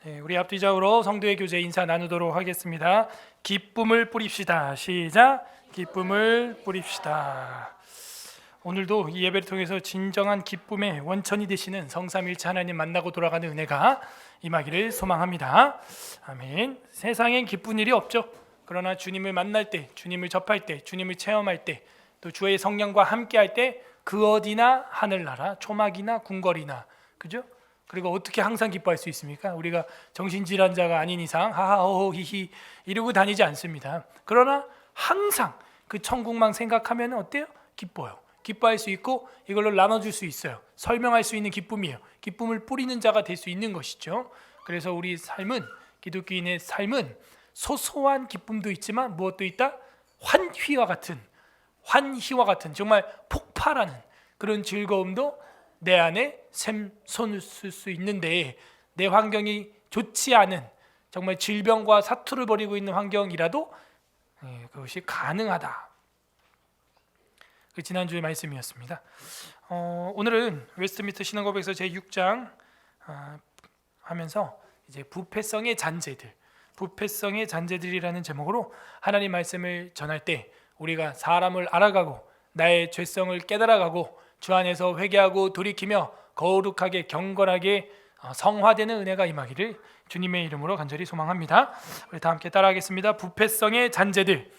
우리 앞뒤좌우로 성도의 교제 인사 나누도록 하겠습니다. 기쁨을 뿌립시다. 시작. 기쁨을 뿌립시다. 오늘도 이 예배를 통해서 진정한 기쁨의 원천이 되시는 성삼일체 하나님 만나고 돌아가는 은혜가 임하기를 소망합니다. 아멘. 세상엔 기쁜 일이 없죠. 그러나 주님을 만날 때, 주님을 접할 때, 주님을 체험할 때, 또 주의 성령과 함께할 때 그 어디나 하늘나라, 초막이나 궁궐이나, 그죠? 그리고 어떻게 항상 기뻐할 수 있습니까? 우리가 정신질환자가 아닌 이상 하하호호 히히 이러고 다니지 않습니다. 그러나 항상 그 천국만 생각하면 어때요? 기뻐요. 기뻐할 수 있고 이걸로 나눠줄 수 있어요. 설명할 수 있는 기쁨이에요. 기쁨을 뿌리는 자가 될 수 있는 것이죠. 그래서 우리 삶은, 기독교인의 삶은 소소한 기쁨도 있지만 무엇도 있다? 환희와 같은 정말 폭발하는 그런 즐거움도 내 안에 샘솟을 수 있는데, 내 환경이 좋지 않은 정말 질병과 사투를 벌이고 있는 환경이라도 그것이 가능하다. 그 지난주의 말씀이었습니다. 오늘은 웨스트민스터 신앙고백서 제6장 하면서 이제 부패성의 잔재들이라는 제목으로 하나님 말씀을 전할 때 우리가 사람을 알아가고 나의 죄성을 깨달아가고 주 안에서 회개하고 돌이키며 거룩하게 경건하게 성화되는 은혜가 임하기를 주님의 이름으로 간절히 소망합니다. 우리 다 함께 따라하겠습니다. 부패성의 잔재들.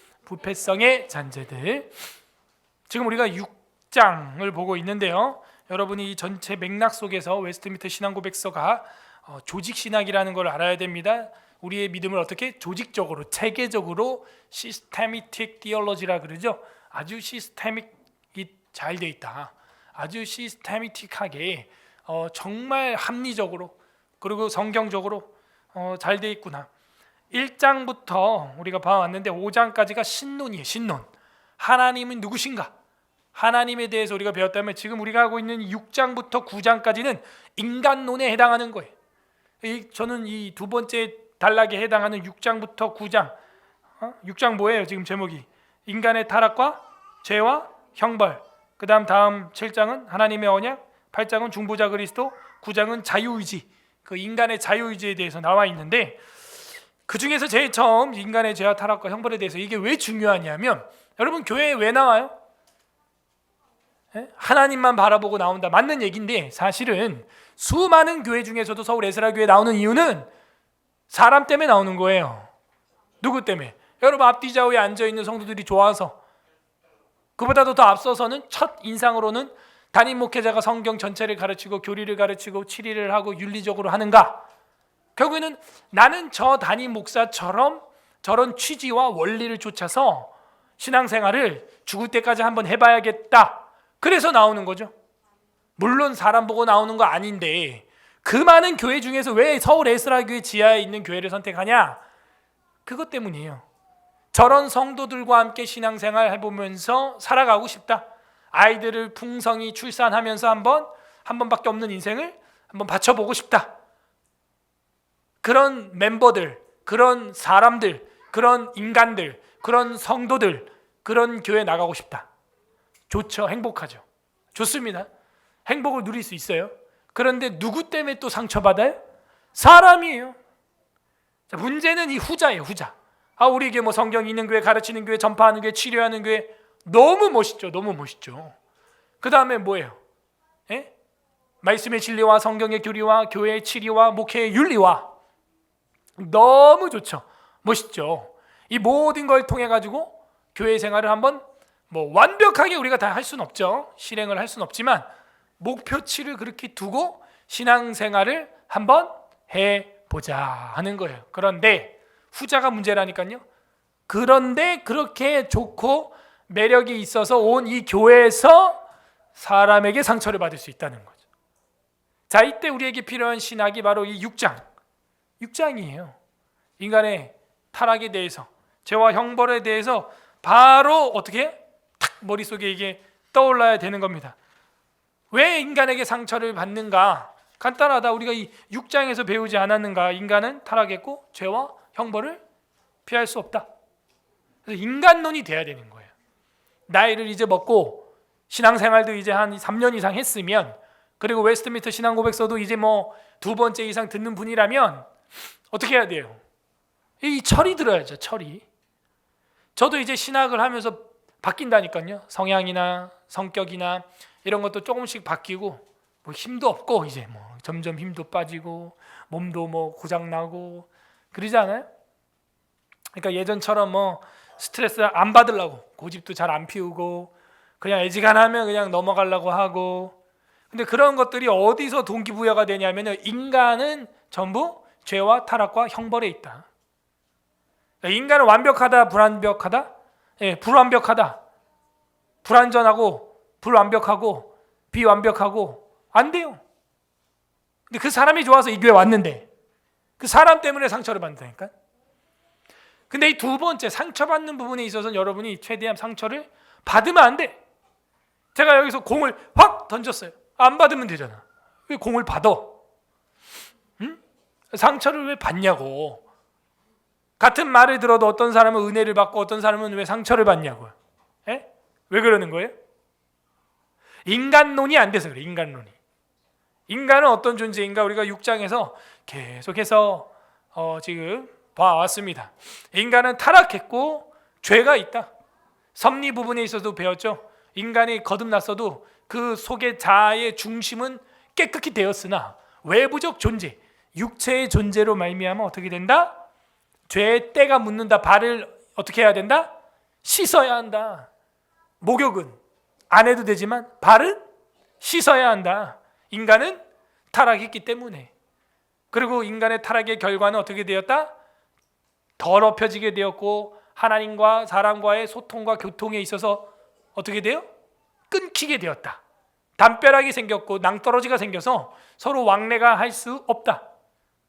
지금 우리가 6장을 보고 있는데요. 여러분이 이 전체 맥락 속에서 웨스트민스터 신앙고백서가 조직신학이라는 걸 알아야 됩니다. 우리의 믿음을 어떻게 조직적으로, 체계적으로 시스테미틱 디올로지라 그러죠. 아주 시스테믹이 잘 돼 있다. 아주 시스테미틱하게 정말 합리적으로 그리고 성경적으로 잘 돼 있구나. 1장부터 우리가 봐왔는데 5장까지가 신론이에요. 신론. 하나님은 누구신가? 하나님에 대해서 우리가 배웠다면 지금 우리가 하고 있는 6장부터 9장까지는 인간론에 해당하는 거예요. 저는 이 두 번째 단락에 해당하는 6장부터 9장 6장 뭐예요? 지금 제목이 인간의 타락과 죄와 형벌. 그 다음 7장은 하나님의 언약, 8장은 중보자 그리스도, 9장은 자유의지. 그 인간의 자유의지에 대해서 나와 있는데, 그 중에서 제일 처음 인간의 죄와 타락과 형벌에 대해서 이게 왜 중요하냐면, 여러분 교회에 왜 나와요? 하나님만 바라보고 나온다. 맞는 얘기인데 사실은 수많은 교회 중에서도 서울 에스라 교회에 나오는 이유는 사람 때문에 나오는 거예요. 누구 때문에? 여러분 앞뒤좌우에 앉아있는 성도들이 좋아서, 그보다도 더 앞서서는 첫 인상으로는 담임 목회자가 성경 전체를 가르치고 교리를 가르치고 치리를 하고 윤리적으로 하는가? 결국에는 나는 저 담임 목사처럼 저런 취지와 원리를 쫓아서 신앙생활을 죽을 때까지 한번 해봐야겠다. 그래서 나오는 거죠. 물론 사람 보고 나오는 거 아닌데 그 많은 교회 중에서 왜 서울 에스라 교회 지하에 있는 교회를 선택하냐? 그것 때문이에요. 저런 성도들과 함께 신앙생활 해보면서 살아가고 싶다. 아이들을 풍성히 출산하면서 한 번밖에 없는 인생을 한번 바쳐보고 싶다. 그런 멤버들, 그런 사람들, 그런 인간들, 그런 성도들, 그런 교회 나가고 싶다. 좋죠. 행복하죠. 좋습니다. 행복을 누릴 수 있어요. 그런데 누구 때문에 또 상처받아요? 사람이에요. 자, 문제는 이 후자예요. 후자. 우리에게 뭐 성경 있는 교회, 가르치는 교회, 전파하는 교회, 치료하는 교회 너무 멋있죠. 너무 멋있죠. 그 다음에 뭐예요? 말씀의 진리와 성경의 교리와 교회의 치리와 목회의 윤리와 너무 좋죠. 멋있죠. 이 모든 걸 통해 가지고 교회 생활을 한번 뭐 완벽하게 우리가 다 할 수는 없죠. 실행을 할 수는 없지만 목표치를 그렇게 두고 신앙생활을 한번 해보자 하는 거예요. 그런데 후자가 문제라니까요. 그런데 그렇게 좋고 매력이 있어서 온 이 교회에서 사람에게 상처를 받을 수 있다는 거죠. 자, 이때 우리에게 필요한 신학이 바로 이 6장이에요. 인간의 타락에 대해서, 죄와 형벌에 대해서 바로 어떻게 탁 머릿속에 이게 떠올라야 되는 겁니다. 왜 인간에게 상처를 받는가? 간단하다. 우리가 이 6장에서 배우지 않았는가? 인간은 타락했고 죄와 형벌을 피할 수 없다. 그래서 인간론이 돼야 되는 거예요. 나이를 이제 먹고 신앙생활도 이제 한 3년 이상 했으면, 그리고 웨스트민스터 신앙고백서도 이제 뭐 2번째 이상 듣는 분이라면 어떻게 해야 돼요? 이 철이 들어야죠. 철이. 저도 이제 신학을 하면서 바뀐다니까요. 성향이나 성격이나 이런 것도 조금씩 바뀌고 뭐 힘도 없고 이제 뭐 점점 힘도 빠지고 몸도 뭐 고장 나고 그러지 않아요? 그러니까 예전처럼 뭐 스트레스 안 받으려고 고집도 잘 안 피우고 그냥 애지간하면 그냥 넘어가려고 하고 근데 그런 것들이 어디서 동기부여가 되냐면요. 인간은 전부 죄와 타락과 형벌에 있다. 인간은 완벽하다, 불완벽하다? 예, 불완벽하다. 불완전하고 불완벽하고 비완벽하고 안 돼요. 근데 그 사람이 좋아서 이 교회 왔는데 그 사람 때문에 상처를 받는다니까. 근데 이 두 번째 상처받는 부분에 있어서는 여러분이 최대한 상처를 받으면 안 돼. 제가 여기서 공을 확 던졌어요. 안 받으면 되잖아. 왜 공을 받아? 응? 상처를 왜 받냐고. 같은 말을 들어도 어떤 사람은 은혜를 받고 어떤 사람은 왜 상처를 받냐고요. 에? 왜 그러는 거예요? 인간론이 안 돼서 그래. 인간론이. 인간은 어떤 존재인가 우리가 6장에서 계속해서 지금 봐왔습니다. 인간은 타락했고 죄가 있다. 섭리 부분에 있어서도 배웠죠. 인간이 거듭났어도 그 속의 자아의 중심은 깨끗이 되었으나 외부적 존재, 육체의 존재로 말미암아 어떻게 된다? 죄의 때가 묻는다. 발을 어떻게 해야 된다? 씻어야 한다. 목욕은 안 해도 되지만 발은 씻어야 한다. 인간은 타락했기 때문에. 그리고 인간의 타락의 결과는 어떻게 되었다? 더럽혀지게 되었고 하나님과 사람과의 소통과 교통에 있어서 어떻게 돼요? 끊기게 되었다. 담벼락이 생겼고 낭떠러지가 생겨서 서로 왕래가 할 수 없다.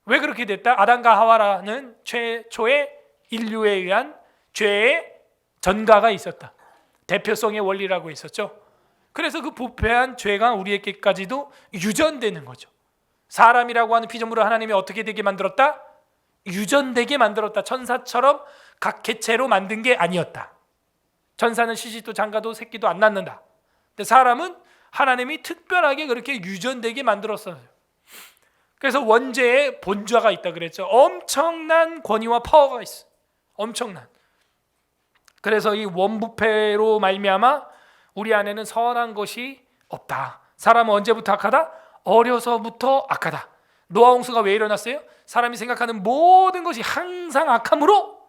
왜 그렇게 됐다? 아담과 하와라는 최초의 인류에 의한 죄의 전가가 있었다. 대표성의 원리라고 있었죠. 그래서 그 부패한 죄가 우리에게까지도 유전되는 거죠. 사람이라고 하는 피조물을 하나님이 어떻게 되게 만들었다? 유전되게 만들었다. 천사처럼 각 개체로 만든 게 아니었다. 천사는 시시도 장가도 새끼도 안 낳는다. 근데 사람은 하나님이 특별하게 그렇게 유전되게 만들었어요. 그래서 원죄에 본좌가 있다 그랬죠. 엄청난 권위와 파워가 있어. 엄청난. 그래서 이 원부패로 말미암아 우리 안에는 선한 것이 없다. 사람은 언제부터 악하다? 어려서부터 악하다. 노아 홍수가 왜 일어났어요? 사람이 생각하는 모든 것이 항상 악함으로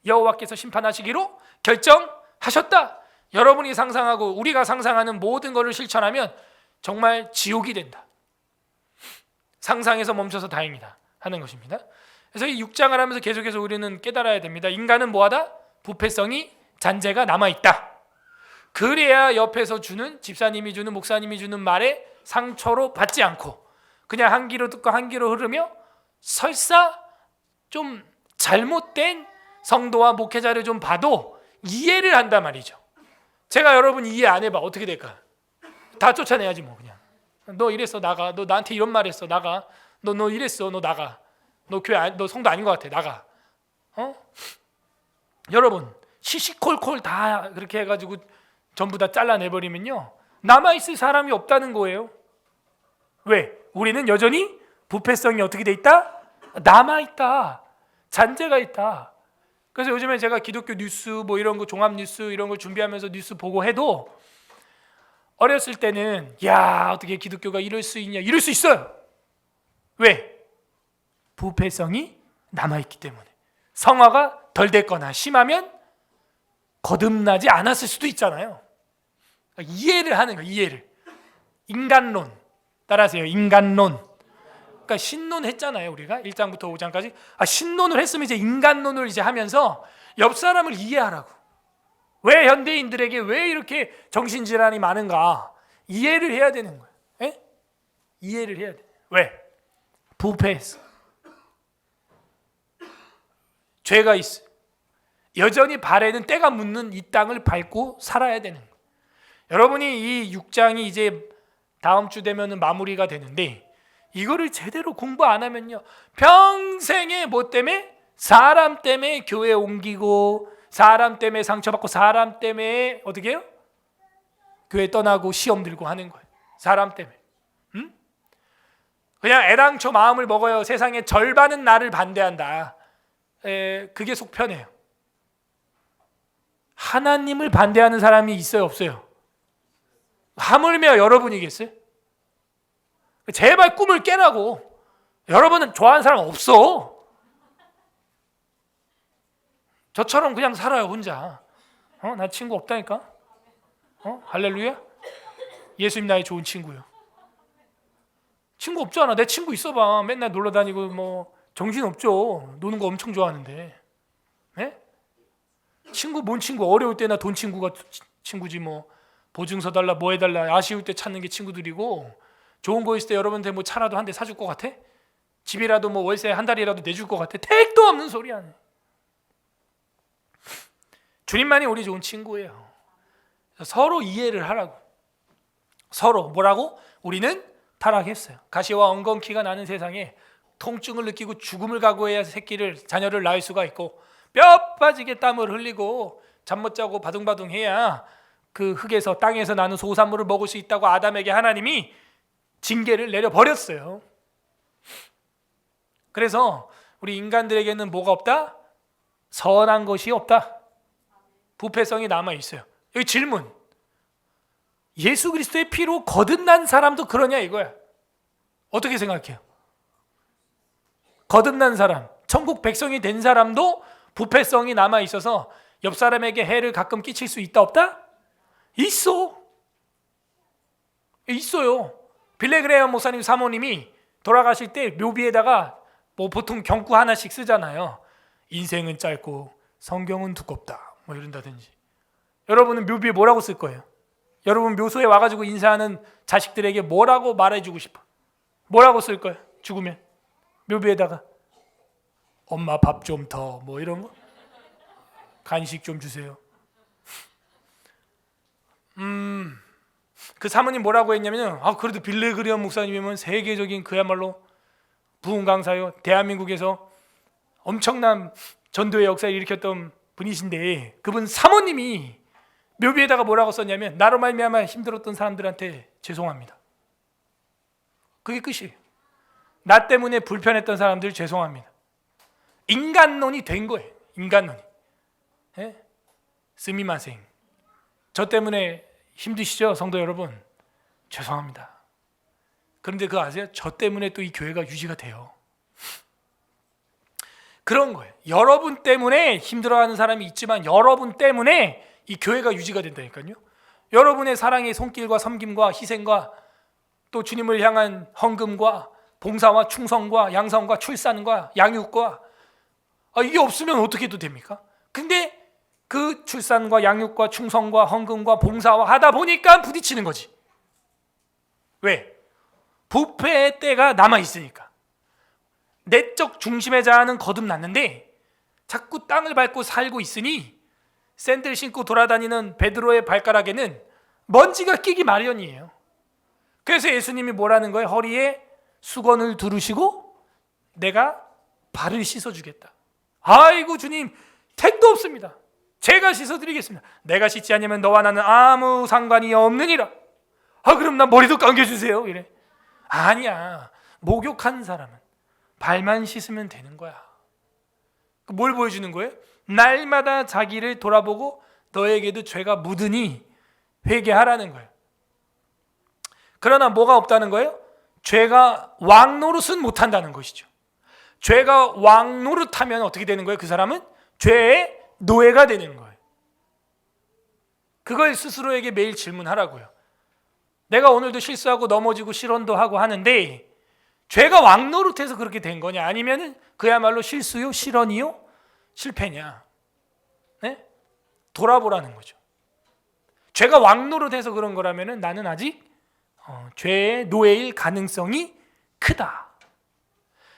여호와께서 심판하시기로 결정하셨다. 여러분이 상상하고 우리가 상상하는 모든 것을 실천하면 정말 지옥이 된다. 상상에서 멈춰서 다행이다 하는 것입니다. 그래서 이 6장을 하면서 계속해서 우리는 깨달아야 됩니다. 인간은 뭐하다? 부패성이 잔재가 남아있다. 그래야 옆에서 주는 집사님이 주는 목사님이 주는 말에 상처로 받지 않고 그냥 한 귀로 듣고 한 귀로 흐르며 설사 좀 잘못된 성도와 목회자를 좀 봐도 이해를 한단 말이죠. 제가 여러분 이해 안 해봐 어떻게 될까? 다 쫓아내야지 뭐 그냥. 너 이랬어 나가. 너 나한테 이런 말 했어 나가. 너 이랬어 너 나가. 너 교회 너 성도 아닌 것 같아 나가. 여러분 시시콜콜 다 그렇게 해가지고 전부 다 잘라내버리면요 남아있을 사람이 없다는 거예요. 왜? 우리는 여전히 부패성이 어떻게 돼 있다? 남아있다. 잔재가 있다. 그래서 요즘에 제가 기독교 뉴스 뭐 이런 거 종합 뉴스 이런 걸 준비하면서 뉴스 보고 해도 어렸을 때는 야 어떻게 기독교가 이럴 수 있냐 이럴 수 있어요. 왜? 부패성이 남아있기 때문에. 성화가 덜 됐거나 심하면 거듭나지 않았을 수도 있잖아요. 이해를 하는 거예요. 이해를. 인간론 따라하세요. 인간론. 그러니까 신론 했잖아요. 우리가 1장부터 5장까지 신론을 했으면 이제 인간론을 이제 하면서 옆 사람을 이해하라고. 왜 현대인들에게 왜 이렇게 정신질환이 많은가 이해를 해야 되는 거예요. 에? 이해를 해야 돼. 왜? 부패했어. 죄가 있어. 여전히 발에는 때가 묻는 이 땅을 밟고 살아야 되는 거예요. 여러분이 이 6장이 이제 다음 주 되면은 마무리가 되는데 이거를 제대로 공부 안 하면요 평생에 뭐 때문에? 사람 때문에 교회 옮기고 사람 때문에 상처받고 사람 때문에 어떻게 해요? 교회 떠나고 시험 들고 하는 거예요. 사람 때문에. 그냥 애당초 마음을 먹어요. 세상의 절반은 나를 반대한다. 그게 속 편해요. 하나님을 반대하는 사람이 있어요, 없어요? 하물며 여러분이겠어요? 제발 꿈을 깨라고. 여러분은 좋아하는 사람 없어. 저처럼 그냥 살아요, 혼자. 나 친구 없다니까. 할렐루야. 예수님 나의 좋은 친구요. 친구 없잖아. 내 친구 있어봐. 맨날 놀러 다니고 뭐 정신 없죠. 노는 거 엄청 좋아하는데. 네? 친구 뭔 친구? 어려울 때나 돈 친구가 친구지 뭐. 보증서 달라 뭐 해달라 아쉬울 때 찾는 게 친구들이고, 좋은 거 있을 때 여러분한테 뭐 차라도 한 대 사줄 것 같아? 집이라도 뭐 월세 한 달이라도 내줄 것 같아? 택도 없는 소리 하네. 주님만이 우리 좋은 친구예요. 서로 이해를 하라고. 서로 뭐라고? 우리는 타락했어요. 가시와 엉겅퀴가 나는 세상에 통증을 느끼고 죽음을 각오해야 자녀를 낳을 수가 있고, 뼈 빠지게 땀을 흘리고 잠 못 자고 바둥바둥 해야 그 흙에서 땅에서 나는 소산물을 먹을 수 있다고 아담에게 하나님이 징계를 내려버렸어요. 그래서 우리 인간들에게는 뭐가 없다? 선한 것이 없다. 부패성이 남아있어요. 여기 질문. 예수 그리스도의 피로 거듭난 사람도 그러냐 이거야. 어떻게 생각해요? 거듭난 사람, 천국 백성이 된 사람도 부패성이 남아있어서 옆 사람에게 해를 가끔 끼칠 수 있다 없다? 있어요. 빌레그레이엄 목사님 사모님이 돌아가실 때 묘비에다가 뭐 보통 경구 하나씩 쓰잖아요. 인생은 짧고 성경은 두껍다 뭐 이런다든지. 여러분은 묘비에 뭐라고 쓸 거예요? 여러분 묘소에 와가지고 인사하는 자식들에게 뭐라고 말해주고 싶어? 뭐라고 쓸 거예요? 죽으면 묘비에다가 엄마 밥 좀 더 뭐 이런 거? 간식 좀 주세요. 그 사모님 뭐라고 했냐면요, 그래도 빌레그리엄 목사님이면 세계적인 그야말로 부흥 강사요, 대한민국에서 엄청난 전도의 역사를 일으켰던 분이신데, 그분 사모님이 묘비에다가 뭐라고 썼냐면, 나로 말미암아 힘들었던 사람들한테 죄송합니다. 그게 끝이에요. 나 때문에 불편했던 사람들 죄송합니다. 인간론이 된 거예요. 인간론이. 스미마생. 저 때문에 힘드시죠, 성도 여러분? 죄송합니다. 그런데 그거 아세요? 저 때문에 또 이 교회가 유지가 돼요. 그런 거예요. 여러분 때문에 힘들어하는 사람이 있지만 여러분 때문에 이 교회가 유지가 된다니까요. 여러분의 사랑의 손길과 섬김과 희생과 또 주님을 향한 헌금과 봉사와 충성과 양성과 출산과 양육과 이게 없으면 어떻게 해도 됩니까? 근데 그 출산과 양육과 충성과 헌금과 봉사와 하다 보니까 부딪히는 거지. 왜? 부패의 때가 남아있으니까. 내적 중심의 자아는 거듭났는데 자꾸 땅을 밟고 살고 있으니 샌들 신고 돌아다니는 베드로의 발가락에는 먼지가 끼기 마련이에요. 그래서 예수님이 뭐라는 거예요? 허리에 수건을 두르시고 내가 발을 씻어주겠다. 아이고 주님, 택도 없습니다. 제가 씻어드리겠습니다. 내가 씻지 않으면 너와 나는 아무 상관이 없느니라. 그럼 나 머리도 감겨주세요. 이래. 아니야. 목욕한 사람은 발만 씻으면 되는 거야. 뭘 보여주는 거예요? 날마다 자기를 돌아보고 너에게도 죄가 묻으니 회개하라는 거예요. 그러나 뭐가 없다는 거예요? 죄가 왕노릇은 못한다는 것이죠. 죄가 왕노릇하면 어떻게 되는 거예요? 그 사람은 죄의 노예가 되는 거예요. 그걸 스스로에게 매일 질문하라고요. 내가 오늘도 실수하고 넘어지고 실언도 하고 하는데 죄가 왕노릇해서 그렇게 된 거냐, 아니면 그야말로 실수요, 실언이요, 실패냐? 네? 돌아보라는 거죠. 죄가 왕노릇해서 그런 거라면 나는 아직 죄의 노예일 가능성이 크다.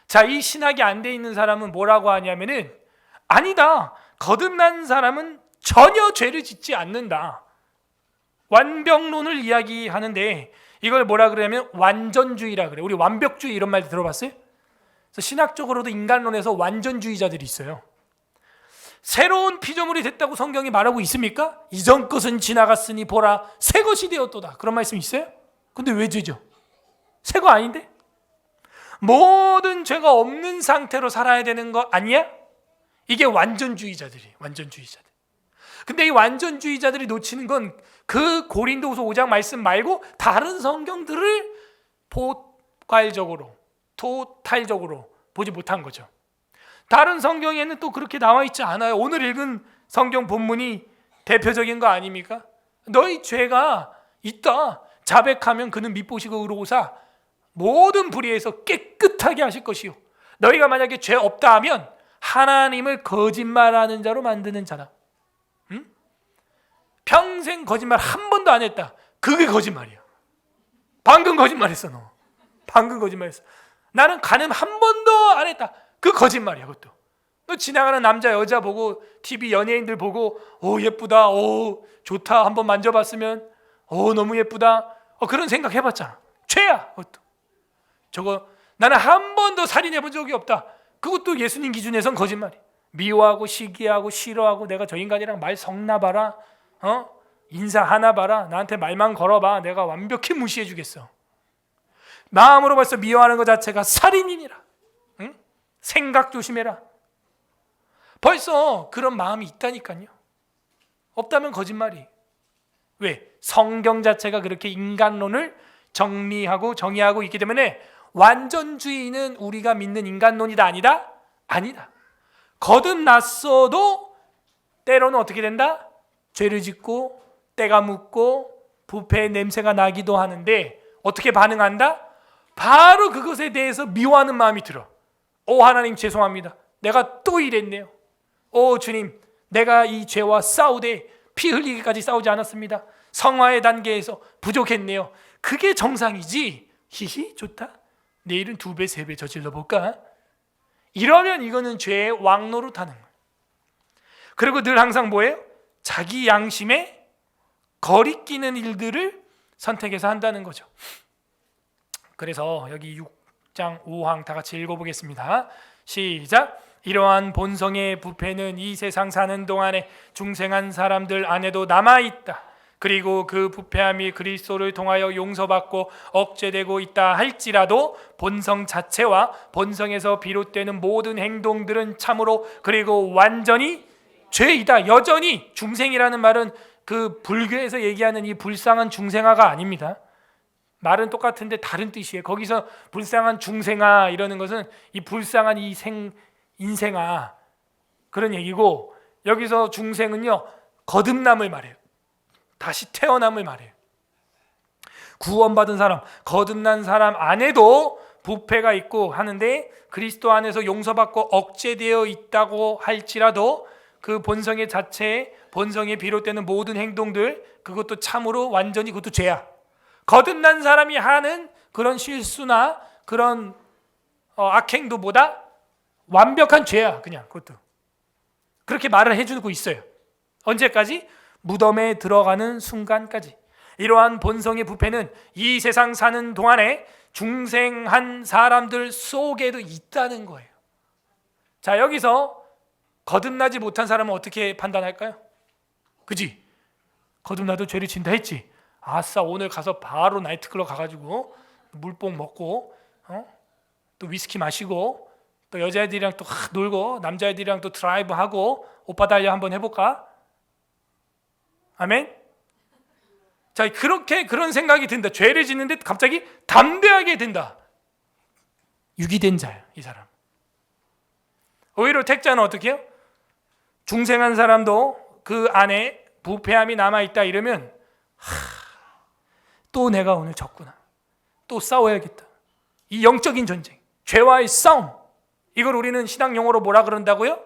자, 이 신학이 안 돼 있는 사람은 뭐라고 하냐면은, 아니다, 거듭난 사람은 전혀 죄를 짓지 않는다. 완벽론을 이야기하는데 이걸 뭐라 그러냐면 완전주의라 그래요. 우리 완벽주의 이런 말 들어봤어요? 그래서 신학적으로도 인간론에서 완전주의자들이 있어요. 새로운 피조물이 됐다고 성경이 말하고 있습니까? 이전 것은 지나갔으니 보라 새 것이 되었도다. 그런 말씀 있어요? 근데 왜 죄죠? 새 거 아닌데? 모든 죄가 없는 상태로 살아야 되는 거 아니야? 이게 완전주의자들이에요. 완전주의자들. 근데 이 완전주의자들이 놓치는 건 그 고린도후서 5장 말씀 말고 다른 성경들을 포괄적으로, 토탈적으로 보지 못한 거죠. 다른 성경에는 또 그렇게 나와 있지 않아요. 오늘 읽은 성경 본문이 대표적인 거 아닙니까? 너희 죄가 있다. 자백하면 그는 미보시고 의로우사 모든 불의에서 깨끗하게 하실 것이요. 너희가 만약에 죄 없다 하면 하나님을 거짓말하는 자로 만드는 자다. 응? 평생 거짓말 한 번도 안 했다. 그게 거짓말이야. 방금 거짓말했어 너. 방금 거짓말했어. 나는 간음 한 번도 안 했다. 그 거짓말이야 그것도. 너 지나가는 남자 여자 보고 TV 연예인들 보고 예쁘다, 좋다 한번 만져봤으면 너무 예쁘다 그런 생각 해봤잖아. 죄야 그것도. 저거 나는 한 번도 살인해본 적이 없다. 그것도 예수님 기준에선 거짓말이야. 미워하고 시기하고 싫어하고 내가 저 인간이랑 말 섞나 봐라. 인사하나 봐라. 나한테 말만 걸어봐. 내가 완벽히 무시해 주겠어. 마음으로 벌써 미워하는 것 자체가 살인이니라. 응? 생각 조심해라. 벌써 그런 마음이 있다니까요. 없다면 거짓말이. 왜? 성경 자체가 그렇게 인간론을 정리하고 정의하고 있기 때문에 완전주의는 우리가 믿는 인간론이다 아니다? 아니다. 거듭났어도 때로는 어떻게 된다? 죄를 짓고 때가 묻고 부패의 냄새가 나기도 하는데 어떻게 반응한다? 바로 그것에 대해서 미워하는 마음이 들어. 하나님 죄송합니다. 내가 또 이랬네요. 주님, 내가 이 죄와 싸우되 피 흘리기까지 싸우지 않았습니다. 성화의 단계에서 부족했네요. 그게 정상이지. 히히 좋다. 내일은 2배 3배 저질러 볼까? 이러면 이거는 죄의 왕노릇하는 거예요. 그리고 늘 항상 뭐예요? 자기 양심에 거리끼는 일들을 선택해서 한다는 거죠. 그래서 여기 6장 5항 다 같이 읽어보겠습니다. 시작. 이러한 본성의 부패는 이 세상 사는 동안에 중생한 사람들 안에도 남아있다. 그리고 그 부패함이 그리스도를 통하여 용서받고 억제되고 있다 할지라도 본성 자체와 본성에서 비롯되는 모든 행동들은 참으로 그리고 완전히 죄이다. 여전히 중생이라는 말은 그 불교에서 얘기하는 이 불쌍한 중생아가 아닙니다. 말은 똑같은데 다른 뜻이에요. 거기서 불쌍한 중생아 이러는 것은 이 불쌍한 이 인생아 그런 얘기고, 여기서 중생은요 거듭남을 말해요. 다시 태어남을 말해요. 구원받은 사람, 거듭난 사람 안에도 부패가 있고 하는데 그리스도 안에서 용서받고 억제되어 있다고 할지라도 그 본성의 자체에 본성에 비롯되는 모든 행동들 그것도 참으로 완전히 그것도 죄야. 거듭난 사람이 하는 그런 실수나 그런 악행도보다 완벽한 죄야. 그냥 그것도 그렇게 말을 해주고 있어요. 언제까지? 무덤에 들어가는 순간까지. 이러한 본성의 부패는 이 세상 사는 동안에 중생한 사람들 속에도 있다는 거예요. 자, 여기서 거듭나지 못한 사람은 어떻게 판단할까요? 그지? 거듭나도 죄를 진다 했지. 아싸, 오늘 가서 바로 나이트클럽 가가지고 물뽕 먹고 또 위스키 마시고 또 여자애들이랑 또 놀고 남자애들이랑 또 드라이브하고 오빠 달려 한번 해볼까? 아멘? 자, 그런 생각이 든다. 죄를 짓는데 갑자기 담대하게 된다. 유기된 자야, 이 사람. 오히려 택자는 어떻게 해요? 중생한 사람도 그 안에 부패함이 남아있다 이러면 또 내가 오늘 졌구나. 또 싸워야겠다. 이 영적인 전쟁, 죄와의 싸움, 이걸 우리는 신학 용어로 뭐라 그런다고요?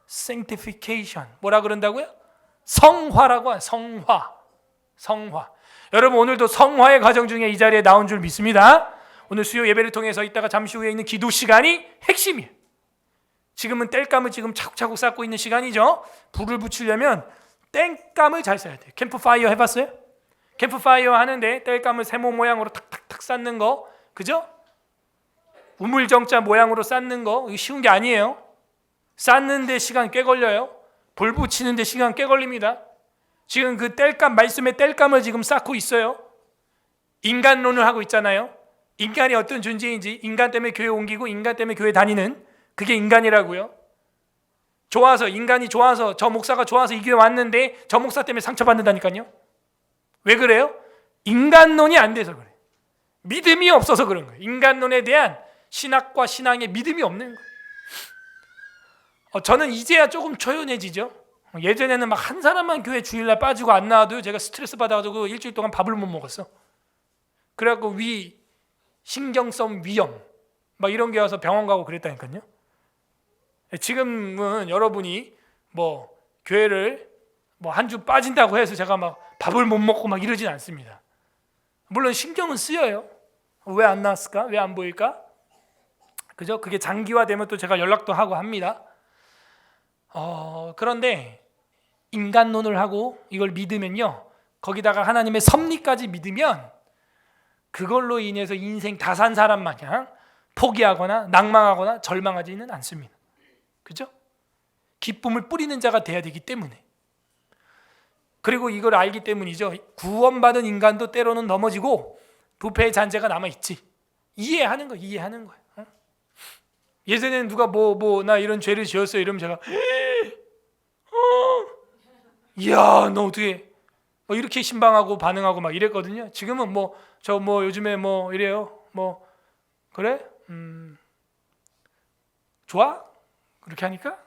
sanctification. 뭐라 그런다고요? 성화라고 해요. 성화. 여러분 오늘도 성화의 과정 중에 이 자리에 나온 줄 믿습니다. 오늘 수요 예배를 통해서 이따가 잠시 후에 있는 기도 시간이 핵심이에요. 지금은 땔감을 지금 차곡차곡 쌓고 있는 시간이죠. 불을 붙이려면 땔감을 잘 쌓아야 돼요. 캠프파이어 해봤어요? 캠프파이어 하는데 땔감을 세모 모양으로 탁탁탁 쌓는 거, 그죠? 우물정자 모양으로 쌓는 거 이거 쉬운 게 아니에요. 쌓는데 시간 꽤 걸려요. 불 붙이는데 시간 꽤 걸립니다. 지금 그 땔감, 말씀의 땔감을 지금 쌓고 있어요. 인간론을 하고 있잖아요. 인간이 어떤 존재인지, 인간 때문에 교회 옮기고 인간 때문에 교회 다니는 그게 인간이라고요. 좋아서, 인간이 좋아서, 저 목사가 좋아서 이 교회 왔는데 저 목사 때문에 상처받는다니까요. 왜 그래요? 인간론이 안 돼서 그래요. 믿음이 없어서 그런 거예요. 인간론에 대한 신학과 신앙의 믿음이 없는 거예요. 저는 이제야 조금 초연해지죠. 예전에는 막 한 사람만 교회 주일날 빠지고 안 나와도 제가 스트레스 받아가지고 일주일 동안 밥을 못 먹었어. 그래갖고 신경성 위염 막 이런 게 와서 병원 가고 그랬다니까요. 지금은 여러분이 뭐 교회를 뭐 한 주 빠진다고 해서 제가 막 밥을 못 먹고 막 이러진 않습니다. 물론 신경은 쓰여요. 왜 안 나왔을까? 왜 안 보일까? 그죠? 그게 장기화되면 또 제가 연락도 하고 합니다. 그런데 인간론을 하고 이걸 믿으면요, 거기다가 하나님의 섭리까지 믿으면 그걸로 인해서 인생 다 산 사람 마냥 포기하거나 낭망하거나 절망하지는 않습니다. 그죠? 기쁨을 뿌리는 자가 돼야 되기 때문에. 그리고 이걸 알기 때문이죠. 구원받은 인간도 때로는 넘어지고 부패의 잔재가 남아있지. 이해하는 거예요. 예전에는 누가 나 이런 죄를 지었어 이러면 제가 이야 너 어떻게 이렇게 신방하고 반응하고 막 이랬거든요. 지금은 저 요즘에 이래요. 그래? 좋아? 그렇게 하니까?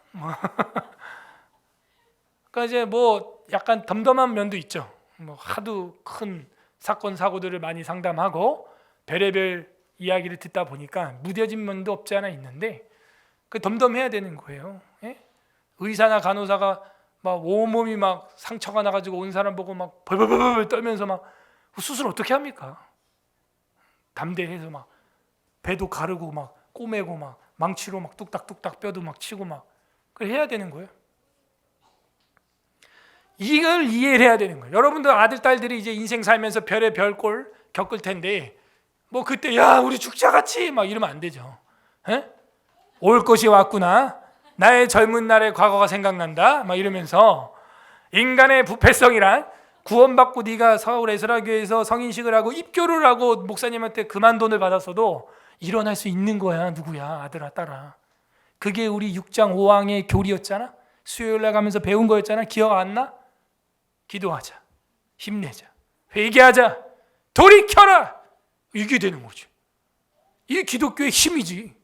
그러니까 이제 약간 덤덤한 면도 있죠. 하도 큰 사건 사고들을 많이 상담하고 별의별 이야기를 듣다 보니까 무뎌진 면도 없지 않아 있는데 그 덤덤해야 되는 거예요. 예? 의사나 간호사가 막 온몸이 막 상처가 나가지고 온 사람 보고 막 벌벌벌 떨면서 막 수술 어떻게 합니까? 담대해서 막 배도 가르고 막 꼬매고 막 망치로 막 뚝딱뚝딱 뼈도 막 치고 막 그걸 해야 되는 거예요. 이걸 이해를 해야 되는 거예요. 여러분도 아들 딸들이 이제 인생 살면서 별의 별꼴 겪을 텐데 그때 야 우리 죽자 같이 막 이러면 안 되죠. 에? 올 것이 왔구나. 나의 젊은 날의 과거가 생각난다. 막 이러면서 인간의 부패성이란 구원받고 네가 서울 에스라교회에서 성인식을 하고 입교를 하고 목사님한테 그만 돈을 받았어도 일어날 수 있는 거야. 누구야? 아들아 딸아. 그게 우리 6장 5항의 교리였잖아. 수요일날 가면서 배운 거였잖아. 기억 안 나? 기도하자. 힘내자. 회개하자. 돌이켜라. 이게 되는 거죠. 이게 기독교의 힘이지.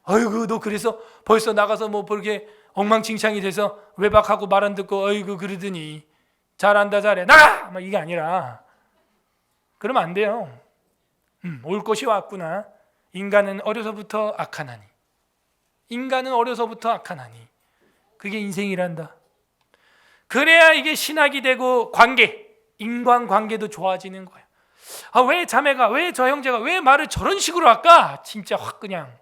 아이고 너 그래서 벌써 나가서 그렇게 엉망진창이 돼서 외박하고 말 안 듣고 아이고 그러더니 잘한다 잘해 나가! 막 이게 아니라 그러면 안 돼요. 올 것이 왔구나. 인간은 어려서부터 악하나니. 인간은 어려서부터 악하나니. 그게 인생이란다. 그래야 이게 신학이 되고 인간관계도 좋아지는 거야. 왜 자매가, 왜 저 형제가, 왜 말을 저런 식으로 할까? 진짜 확 그냥